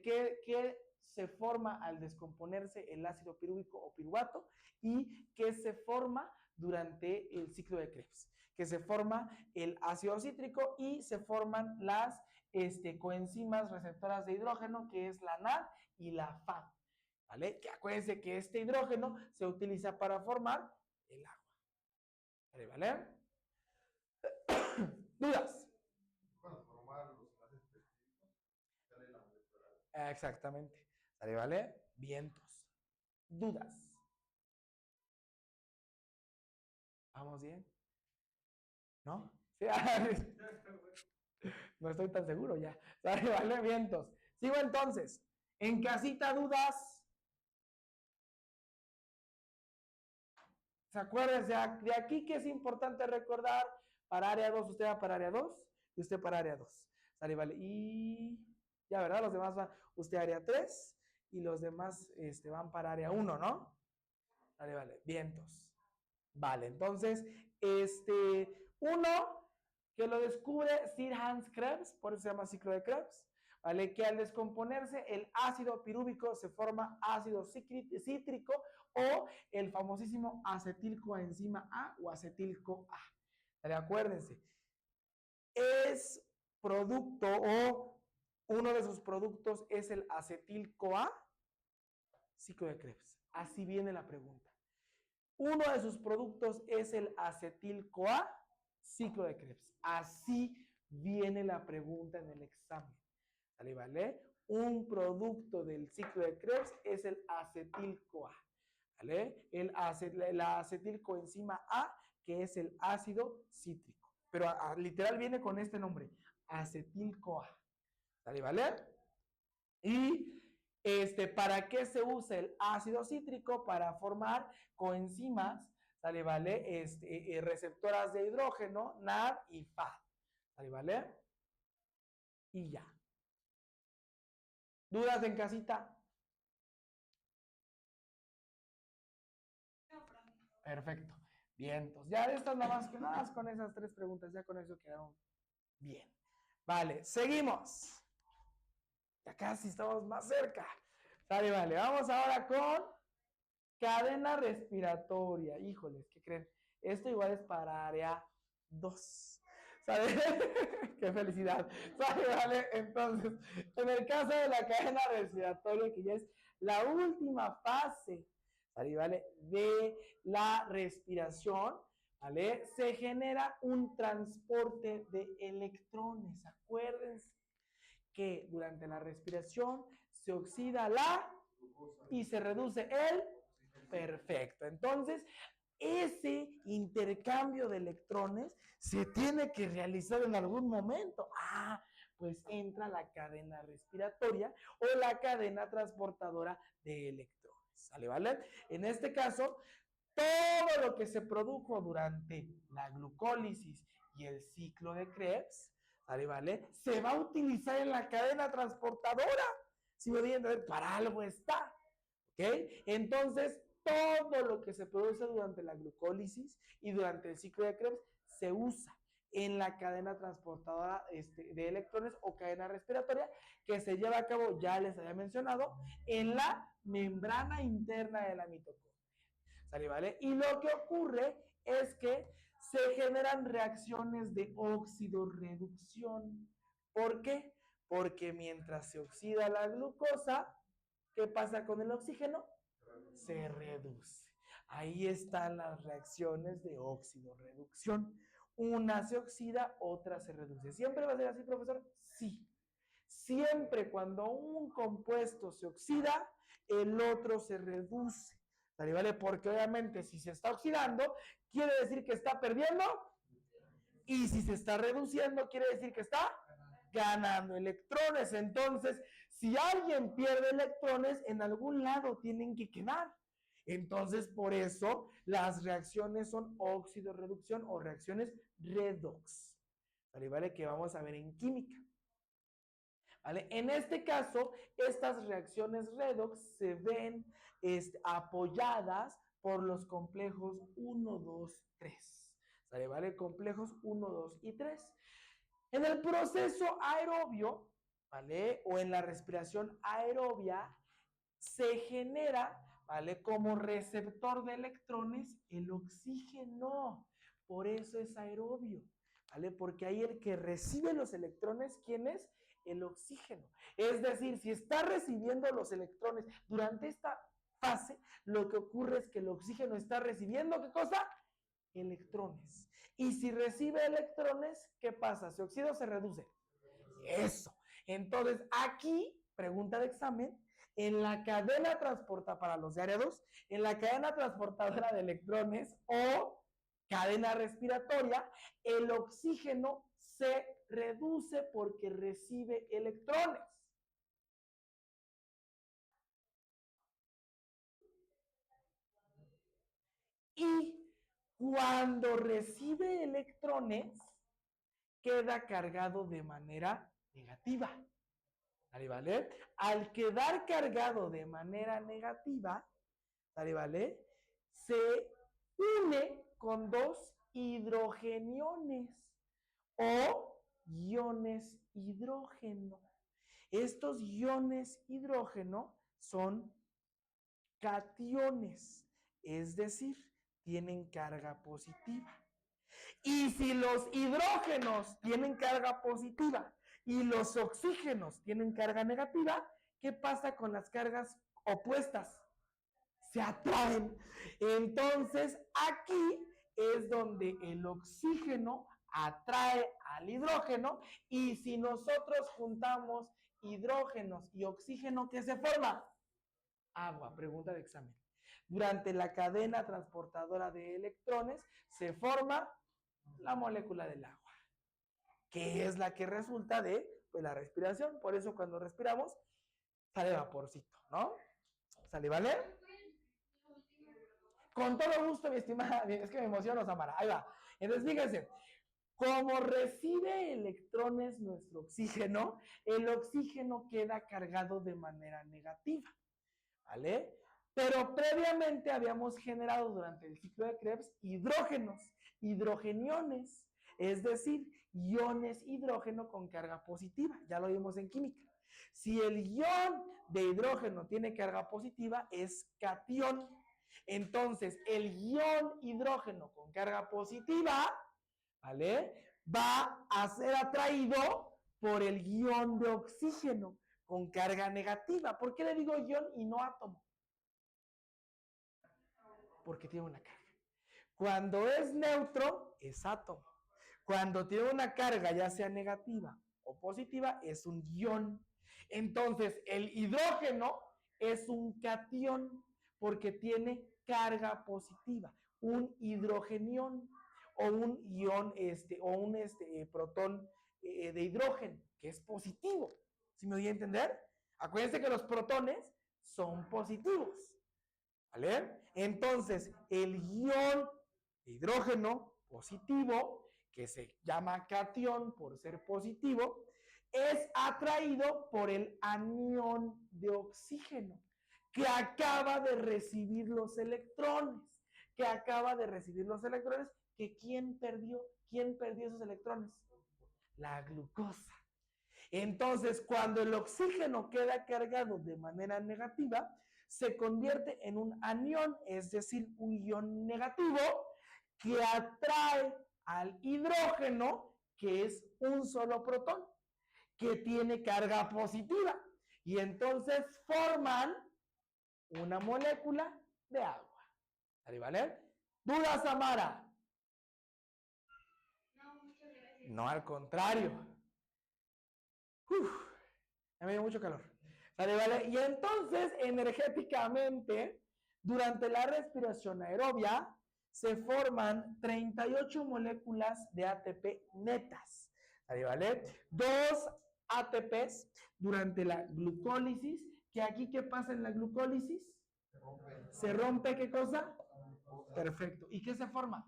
¿Qué se forma al descomponerse el ácido pirúvico o piruvato? ¿Y qué se forma durante el ciclo de Krebs? Que se forma el ácido cítrico y se forman las coenzimas receptoras de hidrógeno, que es la NAD y la FAD, ¿vale? Que acuérdense que este hidrógeno se utiliza para formar el agua, ¿vale? ¿Dudas? Para formar los enlaces peptídicos, sale la molécula. Exactamente, ¿vale? Vientos. ¿Dudas? ¿Vamos bien? ¿No? ¿Sí? No estoy tan seguro ya. ¿Vale? Vientos. Sigo entonces. En casita, dudas. ¿Se acuerdan? De aquí que es importante recordar, para área 2, usted va para área 2 y usted para área 2. ¿Sale? Vale. Y ya, ¿verdad? Los demás van, usted área 3 y los demás van para área 1, ¿no? Vale, vale. Vientos. Vale, entonces, uno que lo descubre Sir Hans Krebs, por eso se llama ciclo de Krebs, ¿vale? Que al descomponerse el ácido pirúvico se forma ácido cítrico o el famosísimo acetilcoenzima A o acetil-CoA. ¿Vale? Acuérdense, es producto o uno de sus productos es el acetil-CoA, ciclo de Krebs. Así viene la pregunta. Uno de sus productos es el acetil-CoA, ciclo de Krebs. Así viene la pregunta en el examen. ¿Vale? ¿Vale? Un producto del ciclo de Krebs es el acetil-CoA. ¿Vale? La acetilcoenzima A, que es el ácido cítrico. Pero literal viene con este nombre, acetil-CoA. ¿Vale? ¿Vale? Y ¿para qué se usa el ácido cítrico? Para formar coenzimas, ¿sale? ¿Vale? Receptoras de hidrógeno, NAD y FAD, ¿sale? ¿Vale? Y ya. ¿Dudas en casita? Perfecto. Bien, entonces ya de estas nada más con esas 3 preguntas, ya con eso quedaron bien. Vale, seguimos. Ya casi estamos más cerca. Sale, vale. Vamos ahora con cadena respiratoria. Híjoles, ¿qué creen? Esto igual es para área 2. ¿Sabe? ¡Qué felicidad! ¿Sabe? Vale, entonces, en el caso de la cadena respiratoria, que ya es la última fase, ¿sale? ¿Vale? De la respiración, ¿vale? Se genera un transporte de electrones. Acuérdense que durante la respiración se oxida la y se reduce el perfecto. Entonces, ese intercambio de electrones se tiene que realizar en algún momento. Pues entra la cadena respiratoria o la cadena transportadora de electrones. ¿Sale? ¿Vale? En este caso, todo lo que se produjo durante la glucólisis y el ciclo de Krebs, ¿sale? ¿Vale? Se va a utilizar en la cadena transportadora. Si me vienen a ver, para algo está. ¿Ok? Entonces, todo lo que se produce durante la glucólisis y durante el ciclo de Krebs se usa en la cadena transportadora de electrones o cadena respiratoria que se lleva a cabo, ya les había mencionado, en la membrana interna de la mitocondria. ¿Sale? ¿Vale? Y lo que ocurre es que se generan reacciones de óxido-reducción. ¿Por qué? Porque mientras se oxida la glucosa, ¿qué pasa con el oxígeno? Se reduce. Ahí están las reacciones de óxido-reducción. Una se oxida, otra se reduce. ¿Siempre va a ser así, profesor? Sí. Siempre cuando un compuesto se oxida, el otro se reduce. ¿Vale? ¿Vale? Porque obviamente si se está oxidando, quiere decir que está perdiendo. Y si se está reduciendo, quiere decir que está ganando electrones. Entonces, si alguien pierde electrones, en algún lado tienen que quedar. Entonces, por eso las reacciones son óxido-reducción o reacciones redox. ¿Vale? ¿Vale? Que vamos a ver en química. ¿Vale? En este caso, estas reacciones redox se ven apoyadas por los complejos 1, 2, 3. ¿Sale? ¿Vale? Complejos 1, 2 y 3. En el proceso aerobio, ¿vale? O en la respiración aerobia, se genera, ¿vale? Como receptor de electrones el oxígeno. Por eso es aerobio, ¿vale? Porque ahí el que recibe los electrones, ¿quién es? el oxígeno. Es decir, si está recibiendo los electrones durante esta fase, lo que ocurre es que el oxígeno está recibiendo, ¿qué cosa? Electrones. Y si recibe electrones, ¿qué pasa? ¿Se oxida o se reduce? Eso. Entonces, aquí, pregunta de examen, en la cadena transporta para los de área 2, en la cadena transportadora de electrones o cadena respiratoria, el oxígeno se reduce porque recibe electrones. Y cuando recibe electrones, queda cargado de manera negativa. ¿Vale? Al quedar cargado de manera negativa, ¿vale? Se une con dos hidrogeniones o iones hidrógeno. Estos iones hidrógeno son cationes, es decir, tienen carga positiva. Y si los hidrógenos tienen carga positiva y los oxígenos tienen carga negativa, ¿qué pasa con las cargas opuestas? Se atraen. Entonces, aquí es donde el oxígeno atrae al hidrógeno y si nosotros juntamos hidrógenos y oxígeno, ¿qué se forma? Agua, pregunta de examen. Durante la cadena transportadora de electrones se forma la molécula del agua, que es la que resulta de pues, la respiración. Por eso cuando respiramos sale vaporcito, ¿no? ¿Sale, vale? Con todo gusto, mi estimada. Es que me emociono, Samara. Ahí va. Entonces, fíjense. Como recibe electrones nuestro oxígeno, el oxígeno queda cargado de manera negativa. ¿Vale? Pero previamente habíamos generado durante el ciclo de Krebs hidrógenos, hidrogeniones, es decir, iones hidrógeno con carga positiva. Ya lo vimos en química. Si el ion de hidrógeno tiene carga positiva, es cation. Entonces, el ion hidrógeno con carga positiva, ¿vale? Va a ser atraído por el ion de oxígeno con carga negativa. ¿Por qué le digo ion y no átomo? Porque tiene una carga. Cuando es neutro, es átomo. Cuando tiene una carga, ya sea negativa o positiva, es un ion. Entonces, el hidrógeno es un cation porque tiene carga positiva, un hidrogenión o un ion, protón de hidrógeno, que es positivo. ¿Sí me voy a entender? Acuérdense que los protones son positivos. ¿Vale? Entonces, el ion de hidrógeno positivo, que se llama cation por ser positivo, es atraído por el anión de oxígeno, que acaba de recibir los electrones. Que ¿quién perdió esos electrones? La glucosa. Entonces, cuando el oxígeno queda cargado de manera negativa, se convierte en un anión, es decir, un ion negativo, que atrae al hidrógeno, que es un solo protón, que tiene carga positiva. Y entonces forman una molécula de agua. ¿Vale? ¿Dudas, Samara? No, muchas gracias. No, al contrario. Ya me dio mucho calor. ¿Vale? Y entonces, energéticamente, durante la respiración aerobia, se forman 38 moléculas de ATP netas. ¿Vale? 2 ATPs durante la glucólisis, que aquí, ¿qué pasa en la glucólisis? ¿Se rompe qué cosa? Perfecto. ¿Y qué se forma?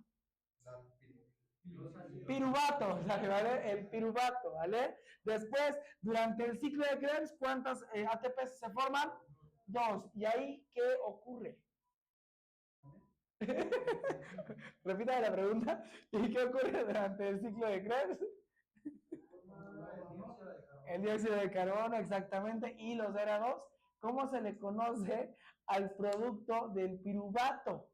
Piruvato, ¿vale? El piruvato, ¿vale? Después, durante el ciclo de Krebs, ¿cuántas ATPs se forman? 2. ¿Y ahí qué ocurre? Repita la pregunta. ¿Y qué ocurre durante el ciclo de Krebs? El dióxido de carbono, exactamente. Y los ERA2. ¿Cómo se le conoce al producto del piruvato?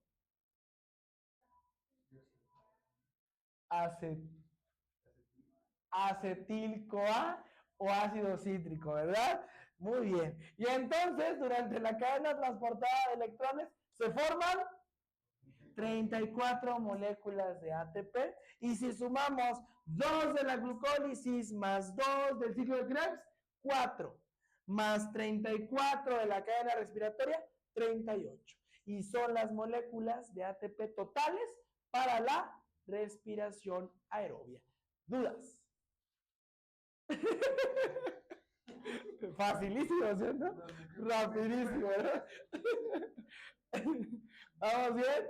Acetil-CoA o ácido cítrico, ¿verdad? Muy bien. Y entonces, durante la cadena transportada de electrones, se forman 34 moléculas de ATP. Y si sumamos 2 de la glucólisis más 2 del ciclo de Krebs, 4. Más 34 de la cadena respiratoria, 38. Y son las moléculas de ATP totales para la respiración aerobia. ¿Dudas? Facilísimo, ¿cierto? Rapidísimo, ¿verdad? ¿Vamos bien?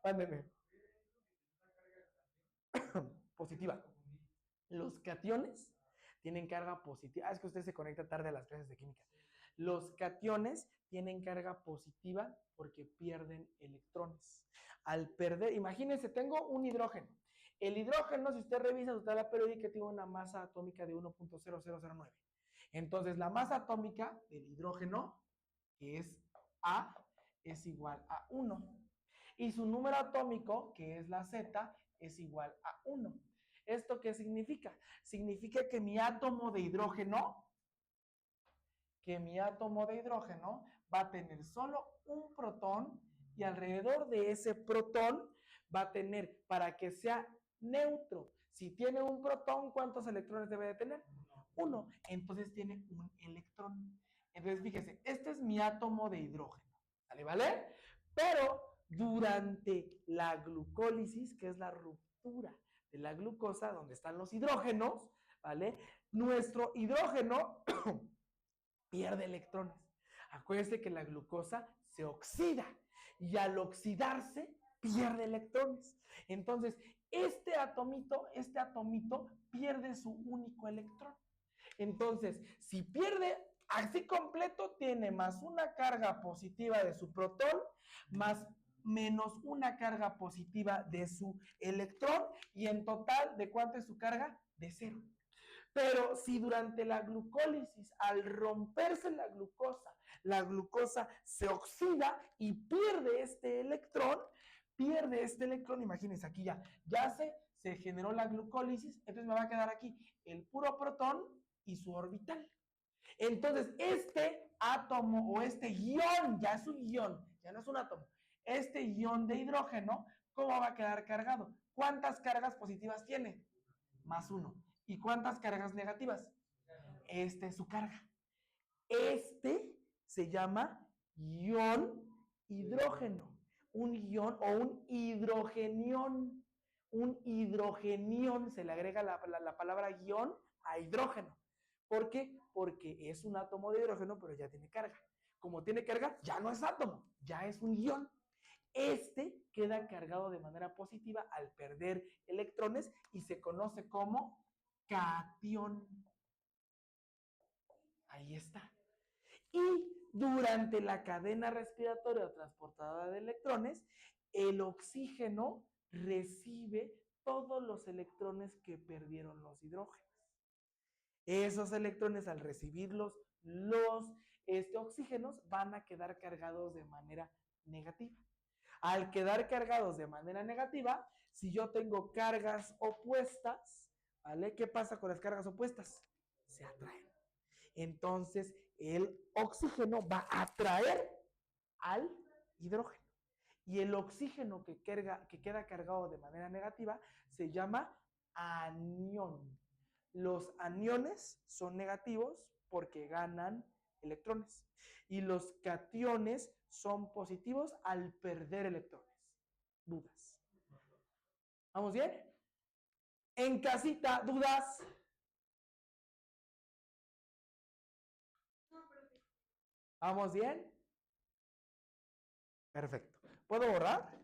Mándeme. Positiva. Los cationes tienen carga positiva. Es que usted se conecta tarde a las clases de química. Los cationes tienen carga positiva porque pierden electrones. Al perder, imagínense, tengo un hidrógeno. El hidrógeno, si usted revisa su tabla periódica, tiene una masa atómica de 1.0009. Entonces, la masa atómica del hidrógeno, que es A, es igual a 1. Y su número atómico, que es la Z, es igual a 1. ¿Esto qué significa? Significa que mi átomo de hidrógeno va a tener solo un protón y alrededor de ese protón va a tener, para que sea neutro, si tiene un protón, ¿cuántos electrones debe de tener? 1. Entonces tiene un electrón. Entonces fíjese, este es mi átomo de hidrógeno. ¿Vale? Pero durante la glucólisis, que es la ruptura de la glucosa, donde están los hidrógenos, ¿vale? Nuestro hidrógeno pierde electrones. Acuérdense que la glucosa se oxida y al oxidarse pierde electrones. Entonces, este atomito pierde su único electrón. Entonces, si pierde así completo, tiene más una carga positiva de su protón, más menos una carga positiva de su electrón, y en total, ¿de cuánto es su carga? De 0. Pero si durante la glucólisis, al romperse la glucosa se oxida y pierde este electrón, imagínense aquí ya se generó la glucólisis, entonces me va a quedar aquí el puro protón y su orbital. Entonces, este átomo o este ion, ya es un ion, ya no es un átomo, este ion de hidrógeno, ¿cómo va a quedar cargado? ¿Cuántas cargas positivas tiene? Más 1. ¿Y cuántas cargas negativas? Esta es su carga. Este se llama ion hidrógeno. Un ion o un hidrogenión. Un hidrogenión, se le agrega la palabra ion a hidrógeno. ¿Por qué? Porque es un átomo de hidrógeno, pero ya tiene carga. Como tiene carga, ya no es átomo, ya es un ion. Este queda cargado de manera positiva al perder electrones y se conoce como cation. Ahí está. Y durante la cadena respiratoria transportada de electrones, el oxígeno recibe todos los electrones que perdieron los hidrógenos. Esos electrones, al recibirlos, los oxígenos van a quedar cargados de manera negativa. Al quedar cargados de manera negativa, si yo tengo cargas opuestas, ¿vale? ¿Qué pasa con las cargas opuestas? Se atraen. Entonces, el oxígeno va a atraer al hidrógeno. Y el oxígeno que queda cargado de manera negativa se llama anión. Los aniones son negativos porque ganan electrones. Y los cationes son positivos al perder electrones. ¿Dudas? ¿Vamos bien? En casita, ¿dudas? ¿Vamos bien? Perfecto. ¿Puedo borrar?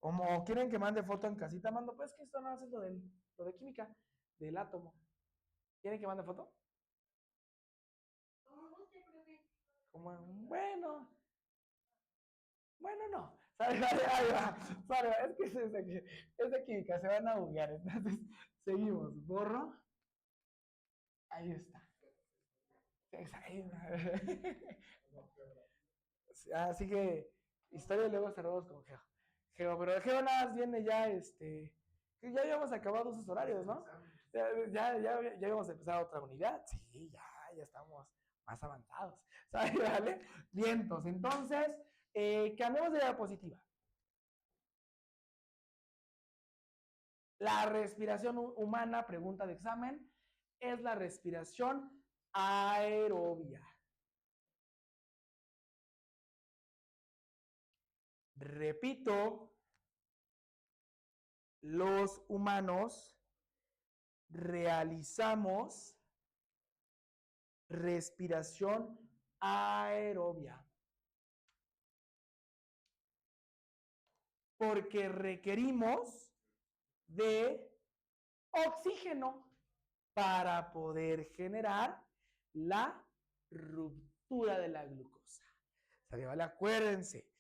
¿O quieren que mande foto en casita? Mando, pues que esto no hace lo de química, del átomo. ¿Quieren que mande foto? Como, bueno, no. ¿Sale? Ahí va. Es que es de química, se van a buguear. Entonces, seguimos. Borro. Ahí está. Así que, historia y luego cerramos con Geo. Pero Geo nada más viene ya, que ya habíamos acabado sus horarios, ¿no? Ya vamos a empezar otra unidad. Sí, ya estamos más avanzados. ¿Sale? ¿Vale? Vientos. Entonces, cambiamos de diapositiva. La respiración humana, pregunta de examen, es la respiración aerobia. Repito, los humanos realizamos respiración aerobia. Porque requerimos de oxígeno para poder generar la ruptura de la glucosa. ¿Sale? ¿Vale? Acuérdense,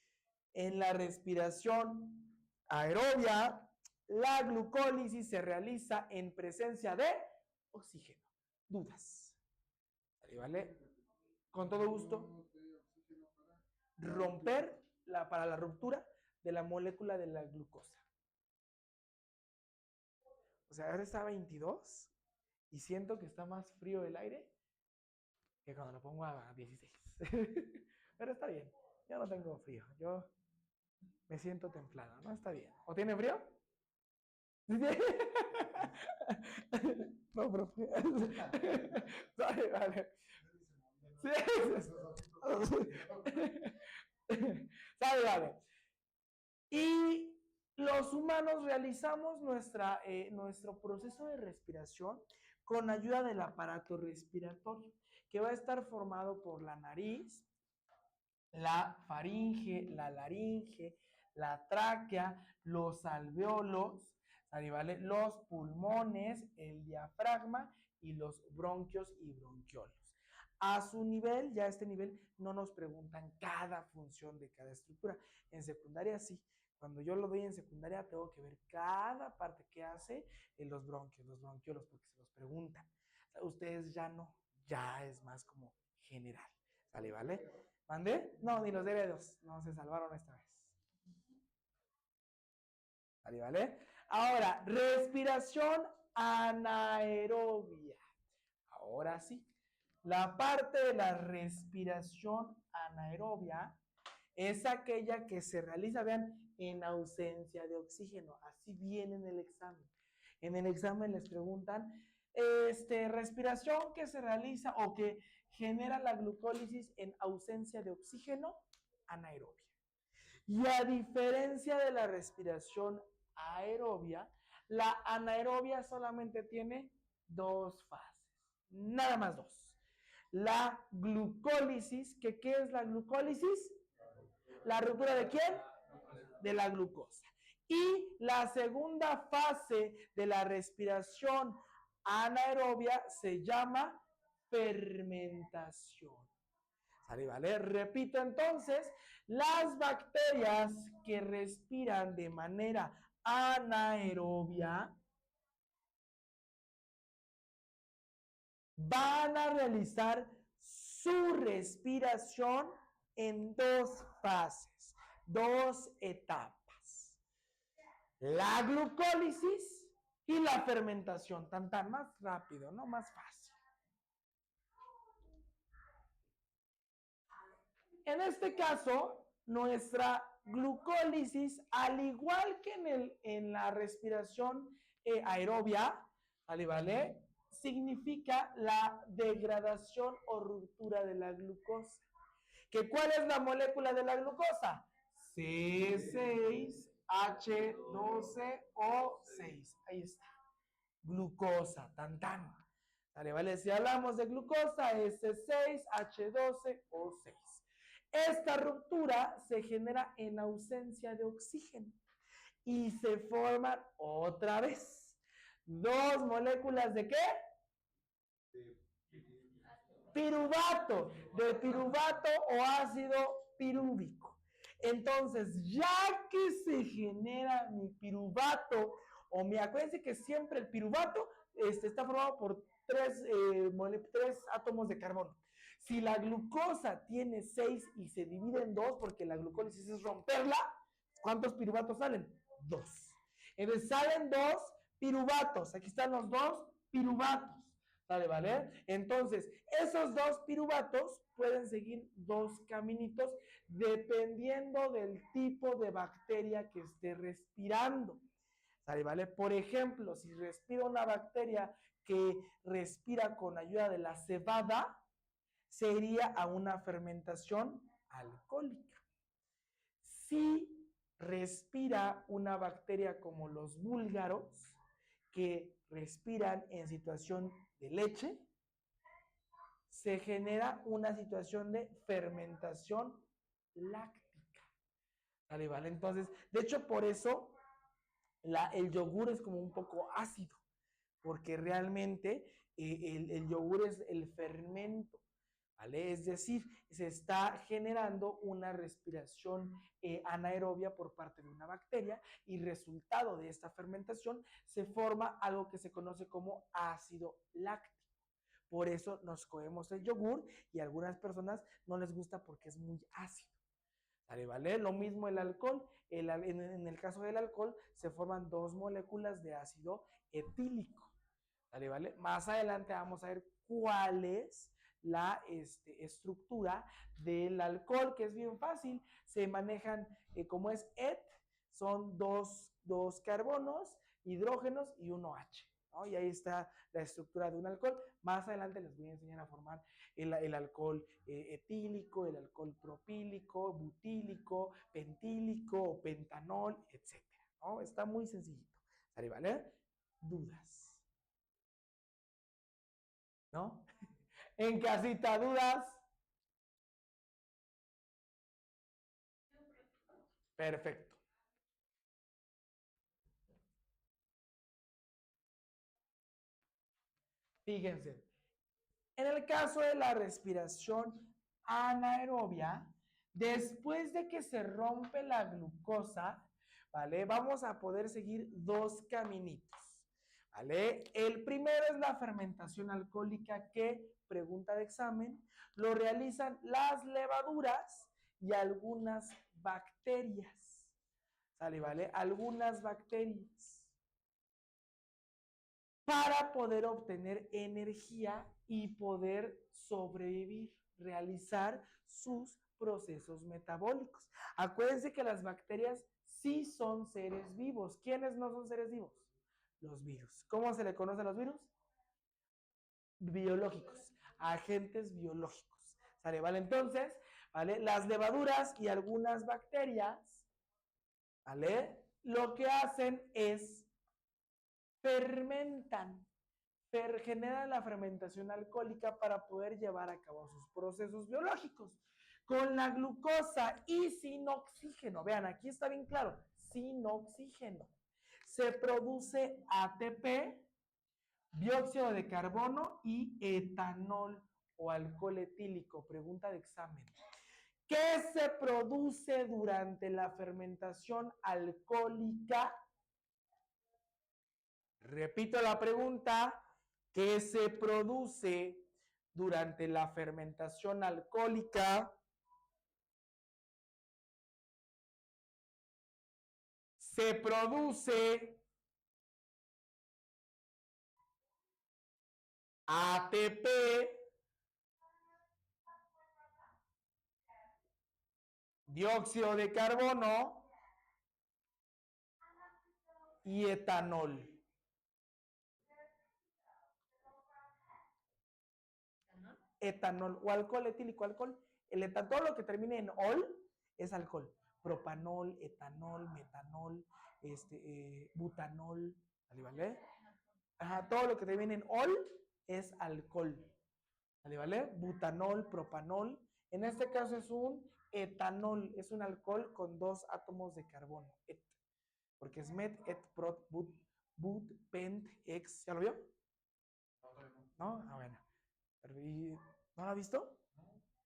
en la respiración aerobia, la glucólisis se realiza en presencia de oxígeno. ¿Dudas? ¿Sale? ¿Vale? Con todo gusto. Romper para la ruptura de la molécula de la glucosa. O sea, ahora está a 22 y siento que está más frío el aire que cuando lo pongo a 16. Pero está bien, yo no tengo frío, yo me siento templado, ¿no? Está bien. ¿O tiene frío? No, profe. Vale, vale. Vale, vale. Y los humanos realizamos nuestro proceso de respiración con ayuda del aparato respiratorio, que va a estar formado por la nariz, la faringe, la laringe, la tráquea, los alveolos, ¿vale? Los pulmones, el diafragma y los bronquios y bronquiolos. A su nivel, ya a este nivel, no nos preguntan cada función de cada estructura. En secundaria sí. Cuando yo lo doy en secundaria, tengo que ver cada parte que hace en los bronquios, los bronquiolos, porque se los preguntan. Ustedes ya no, ya es más como general. ¿Sale, vale? ¿Mandé? No, ni los dedos. No se salvaron esta vez. ¿Sale, vale? Ahora, respiración anaerobia. Ahora sí. La parte de la respiración anaerobia es aquella que se realiza, vean, en ausencia de oxígeno. Así viene en el examen. En el examen les preguntan, respiración que se realiza o que genera la glucólisis en ausencia de oxígeno, anaerobia. Y a diferencia de la respiración aerobia, la anaerobia solamente tiene dos fases, nada más dos. La glucólisis, ¿qué es la glucólisis? ¿La ruptura de quién? De la glucosa. Y la segunda fase de la respiración anaerobia se llama fermentación. ¿Sale, vale? Repito entonces, las bacterias que respiran de manera anaerobia van a realizar su respiración en dos fases, dos etapas. La glucólisis y la fermentación, tan más rápido, ¿no? Más fácil. En este caso, nuestra glucólisis, al igual que en la respiración aerobia, ¿vale? Significa la degradación o ruptura de la glucosa. ¿Cuál es la molécula de la glucosa? C6H12O6. Ahí está. Glucosa, tan. ¿Vale? Si hablamos de glucosa, es C6H12O6. Esta ruptura se genera en ausencia de oxígeno y se forman otra vez dos moléculas ¿de qué? Piruvato, de piruvato o ácido pirúvico. Entonces, ya que se genera mi piruvato, acuérdense que siempre el piruvato está formado por tres átomos de carbono. Si la glucosa tiene 6 y se divide en 2, porque la glucólisis es romperla, ¿cuántos piruvatos salen? 2. Entonces salen 2 piruvatos. Aquí están los 2 piruvatos. ¿Sale, vale? Entonces, esos dos piruvatos pueden seguir dos caminitos dependiendo del tipo de bacteria que esté respirando. ¿Sale, vale? Por ejemplo, si respira una bacteria que respira con ayuda de la cebada, se iría a una fermentación alcohólica. Si respira una bacteria como los búlgaros, que respiran en situación de leche, se genera una situación de fermentación láctica. ¿Vale? ¿Vale? Entonces, de hecho, por eso el yogur es como un poco ácido, porque realmente el yogur es el fermento. ¿Vale? Es decir, se está generando una respiración anaerobia por parte de una bacteria y resultado de esta fermentación se forma algo que se conoce como ácido láctico. Por eso nos comemos el yogur y a algunas personas no les gusta porque es muy ácido. ¿Vale? ¿Vale? Lo mismo el alcohol. En el caso del alcohol se forman dos moléculas de ácido etílico. ¿Vale? ¿Vale? Más adelante vamos a ver cuál es la estructura del alcohol, que es bien fácil. Se manejan como es ET, son dos carbonos, hidrógenos y uno H. ¿No? Y ahí está la estructura de un alcohol. Más adelante les voy a enseñar a formar el alcohol etílico, el alcohol propílico, butílico, pentílico, pentanol, etc. ¿No? Está muy sencillito. ¿Vale? ¿Dudas? ¿No? En casita, ¿dudas? Perfecto. Fíjense, en el caso de la respiración anaerobia, después de que se rompe la glucosa, ¿vale? Vamos a poder seguir dos caminitos, ¿vale? El primero es la fermentación alcohólica que, pregunta de examen, lo realizan las levaduras y algunas bacterias, ¿sale? ¿Vale? Algunas bacterias para poder obtener energía y poder sobrevivir, realizar sus procesos metabólicos. Acuérdense que las bacterias sí son seres vivos. ¿Quiénes no son seres vivos? Los virus. ¿Cómo se le conoce a los virus? Biológicos, agentes biológicos. ¿Sale? ¿Vale? Entonces, ¿vale? Las levaduras y algunas bacterias, ¿vale? Lo que hacen es fermentan, generan la fermentación alcohólica para poder llevar a cabo sus procesos biológicos. Con la glucosa y sin oxígeno, vean, aquí está bien claro, sin oxígeno, se produce ATP, dióxido de carbono y etanol o alcohol etílico. Pregunta de examen. ¿Qué se produce durante la fermentación alcohólica? Repito la pregunta, ¿qué se produce durante la fermentación alcohólica? Se produce ATP, dióxido de carbono y etanol. Etanol o alcohol etílico, alcohol, todo lo que termine en ol es alcohol. Propanol, etanol, metanol, butanol, ¿vale? Ajá, todo lo que termine en ol es alcohol. ¿Vale? Butanol, propanol. En este caso es un etanol, es un alcohol con dos átomos de carbono. Porque es met, et, prot, but, pent, ex. ¿Ya lo vio? ¿No? Ah, bueno. ¿No lo ha visto?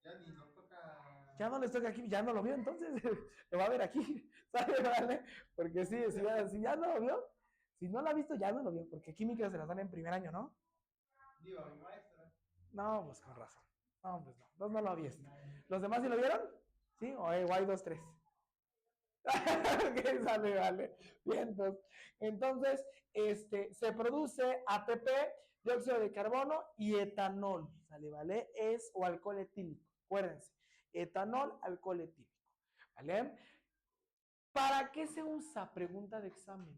Ya ni nos toca. Ya no les toca aquí, ya no lo vio entonces. Lo va a ver aquí. ¿Sabe? ¿Vale? Porque sí, si ya no lo vio, si no lo ha visto, ya no lo vio. Porque química se las dan en primer año, ¿no? Digo, a mi maestra. No, pues con razón. No, pues no. Entonces no lo viste. ¿Los demás sí lo vieron? ¿Sí? O hay 2, 3. Ok, sale, vale. Bien, entonces se produce ATP, dióxido de carbono y etanol, ¿sale? ¿Vale? O alcohol etílico, acuérdense, etanol, alcohol etílico, ¿vale? ¿Para qué se usa? Pregunta de examen.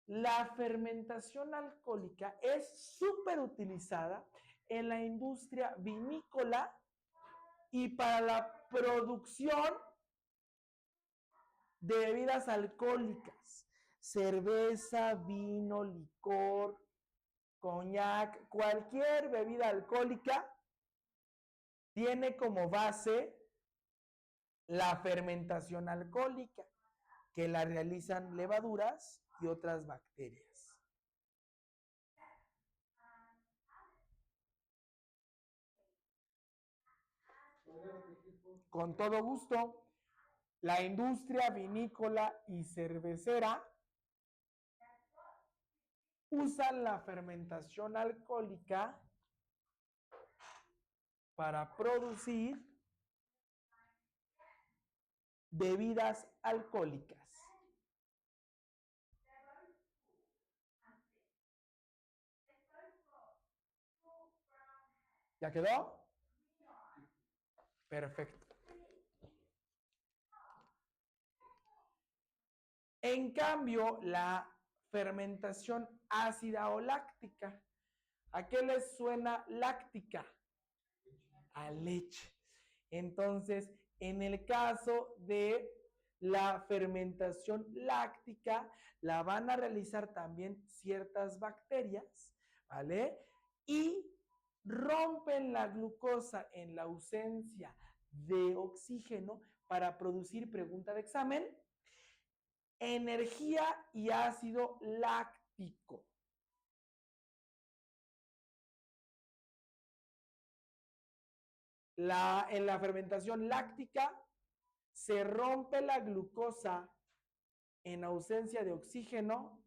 La fermentación alcohólica es súper utilizada en la industria vinícola y para la producción de bebidas alcohólicas, cerveza, vino, licor, coñac, cualquier bebida alcohólica tiene como base la fermentación alcohólica, que la realizan levaduras y otras bacterias. Con todo gusto, la industria vinícola y cervecera usan la fermentación alcohólica para producir bebidas alcohólicas. ¿Ya quedó? Perfecto. En cambio, la fermentación ácida o láctica, ¿a qué les suena láctica? A leche. Entonces, en el caso de la fermentación láctica, la van a realizar también ciertas bacterias, ¿vale? Y rompen la glucosa en la ausencia de oxígeno para producir, pregunta de examen, energía y ácido láctico. En la fermentación láctica se rompe la glucosa en ausencia de oxígeno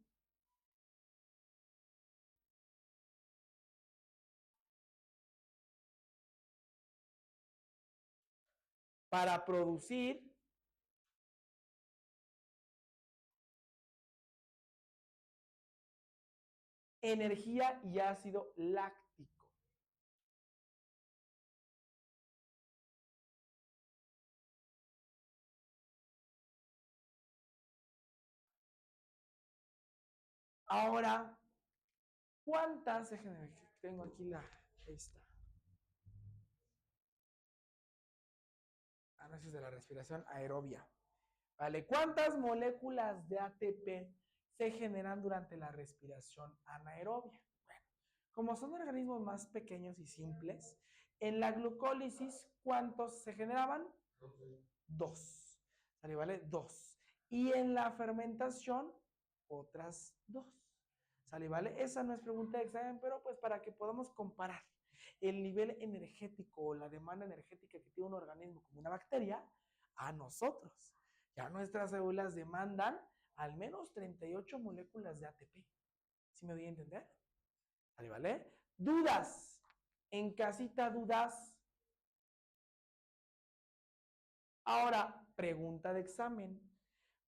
para producir energía y ácido láctico. Ahora, ¿cuántas? Déjenme, tengo aquí esta. Análisis de la respiración aerobia. ¿Vale? ¿Cuántas moléculas de ATP se generan durante la respiración anaerobia? Bueno, como son organismos más pequeños y simples, en la glucólisis, ¿cuántos se generaban? Dos. ¿Sale? ¿Vale? Dos. Y en la fermentación, otras dos. ¿Sale? ¿Vale? Esa no es pregunta de examen, pero pues para que podamos comparar el nivel energético o la demanda energética que tiene un organismo como una bacteria a nosotros. Ya nuestras células demandan al menos 38 moléculas de ATP. ¿Sí me doy a entender? ¿Vale? ¿Vale? ¿Dudas? En casita, ¿dudas? Ahora, pregunta de examen.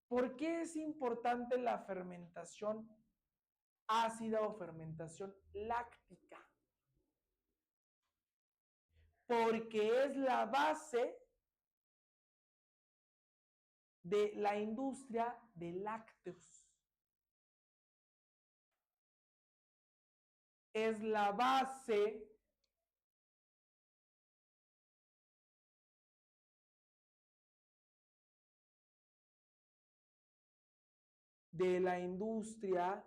¿Por qué es importante la fermentación ácida o fermentación láctica? Porque es la base de la industria de lácteos. Es la base de la industria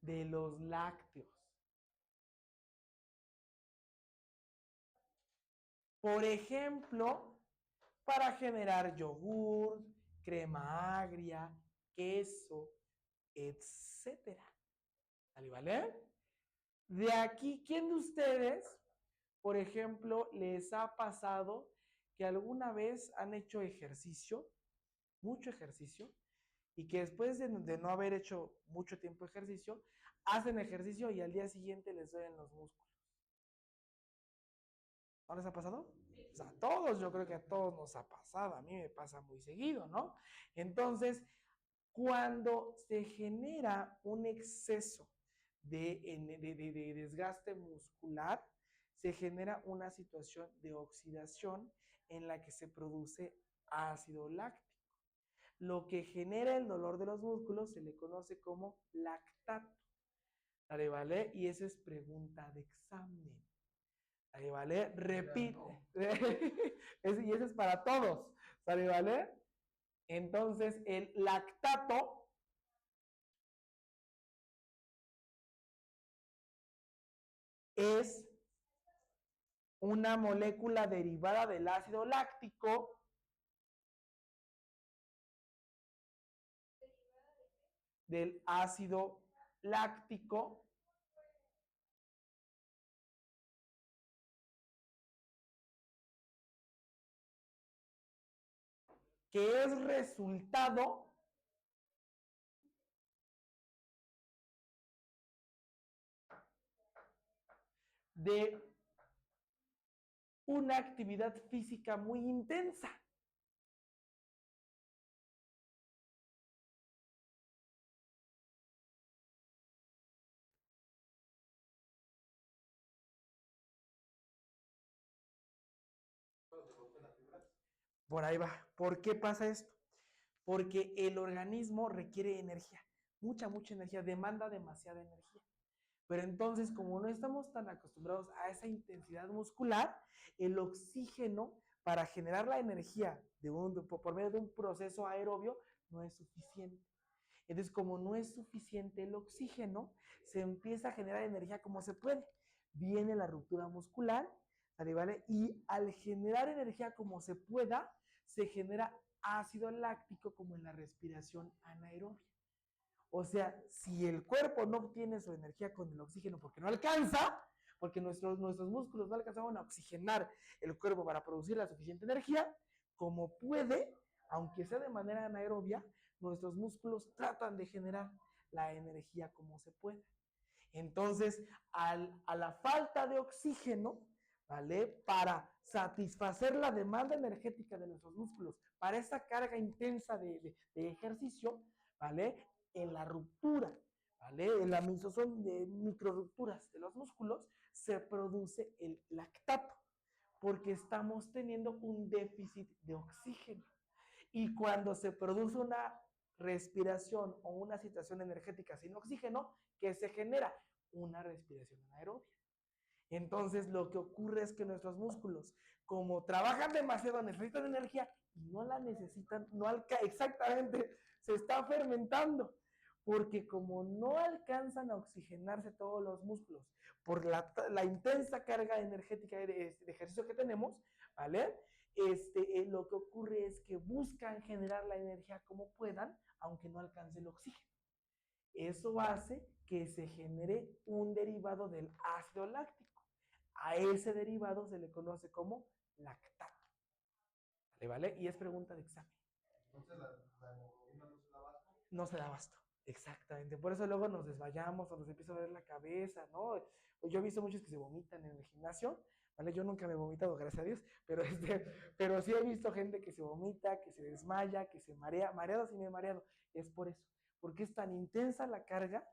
de los lácteos. Por ejemplo, para generar yogur, crema agria, queso, etcétera. ¿Vale? De aquí, ¿quién de ustedes, por ejemplo, les ha pasado que alguna vez han hecho ejercicio, mucho ejercicio, y que después de no haber hecho mucho tiempo ejercicio, hacen ejercicio y al día siguiente les duelen los músculos? ¿No les ha pasado? O sea, a todos, yo creo que a todos nos ha pasado, a mí me pasa muy seguido, ¿no? Entonces, cuando se genera un exceso de desgaste muscular, se genera una situación de oxidación en la que se produce ácido láctico. Lo que genera el dolor de los músculos se le conoce como lactato. ¿Vale? ¿Vale? Y esa es pregunta de examen. ¿Sale, vale? Repite. Y eso es para todos. ¿Sale, vale? Entonces, el lactato es una molécula derivada del ácido láctico del ácido láctico que es resultado de una actividad física muy intensa. Por ahí va. ¿Por qué pasa esto? Porque el organismo requiere energía, mucha energía, demanda demasiada energía. Pero entonces, como no estamos tan acostumbrados a esa intensidad muscular, el oxígeno para generar la energía por medio de un proceso aerobio no es suficiente. Entonces, como no es suficiente el oxígeno, se empieza a generar energía como se puede. Viene la ruptura muscular, ¿vale? Y al generar energía como se pueda, se genera ácido láctico como en la respiración anaerobia. O sea, si el cuerpo no obtiene su energía con el oxígeno porque no alcanza, porque nuestros músculos no alcanzaban a oxigenar el cuerpo para producir la suficiente energía, como puede, aunque sea de manera anaerobia, nuestros músculos tratan de generar la energía como se pueda. Entonces, a la falta de oxígeno, ¿vale? Para satisfacer la demanda energética de nuestros músculos, para esa carga intensa de ejercicio, ¿vale? En la ruptura, ¿vale? En la son de microrupturas de los músculos, se produce el lactato, porque estamos teniendo un déficit de oxígeno. Y cuando se produce una respiración o una situación energética sin oxígeno, ¿qué se genera? Una respiración anaerobia. Entonces lo que ocurre es que nuestros músculos, como trabajan demasiado, necesitan energía y no la necesitan, exactamente, se está fermentando. Porque como no alcanzan a oxigenarse todos los músculos por la intensa carga energética de ejercicio que tenemos, ¿vale? Lo que ocurre es que buscan generar la energía como puedan, aunque no alcance el oxígeno. Eso hace que se genere un derivado del ácido láctico. A ese derivado se le conoce como lactato. ¿Vale? ¿Vale? Y es pregunta de examen. Entonces la hemoglobina no se da abasto. No se da abasto. Exactamente. Por eso luego nos desmayamos o nos empieza a doler la cabeza, ¿no? Yo he visto muchos que se vomitan en el gimnasio, ¿vale? Yo nunca me he vomitado, gracias a Dios, pero sí he visto gente que se vomita, que se desmaya, que se marea. Mareado sí me he mareado. Es por eso. Porque es tan intensa la carga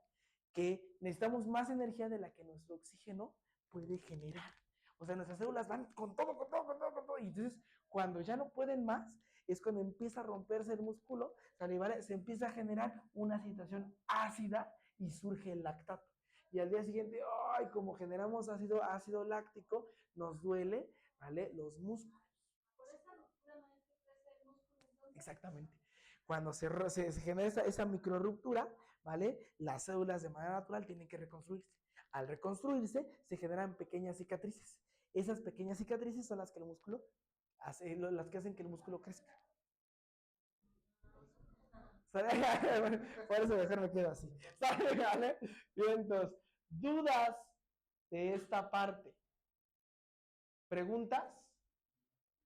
que necesitamos más energía de la que nuestro oxígeno puede generar. O sea, nuestras células van con todo. Y entonces, cuando ya no pueden más, es cuando empieza a romperse el músculo, ¿vale? Se empieza a generar una situación ácida y surge el lactato. Y al día siguiente, ¡ay! Como generamos ácido láctico, nos duele, ¿vale? Los músculos. Por esa ruptura no hay que crecer el músculo entonces. Exactamente. Cuando se genera esa microruptura, ¿vale? Las células de manera natural tienen que reconstruirse. Al reconstruirse, se generan pequeñas cicatrices. Esas pequeñas cicatrices son las que el músculo las que hacen que el músculo crezca. Por eso mejor me quedo así. ¿Vale? Bien, entonces, dudas de esta parte. ¿Preguntas?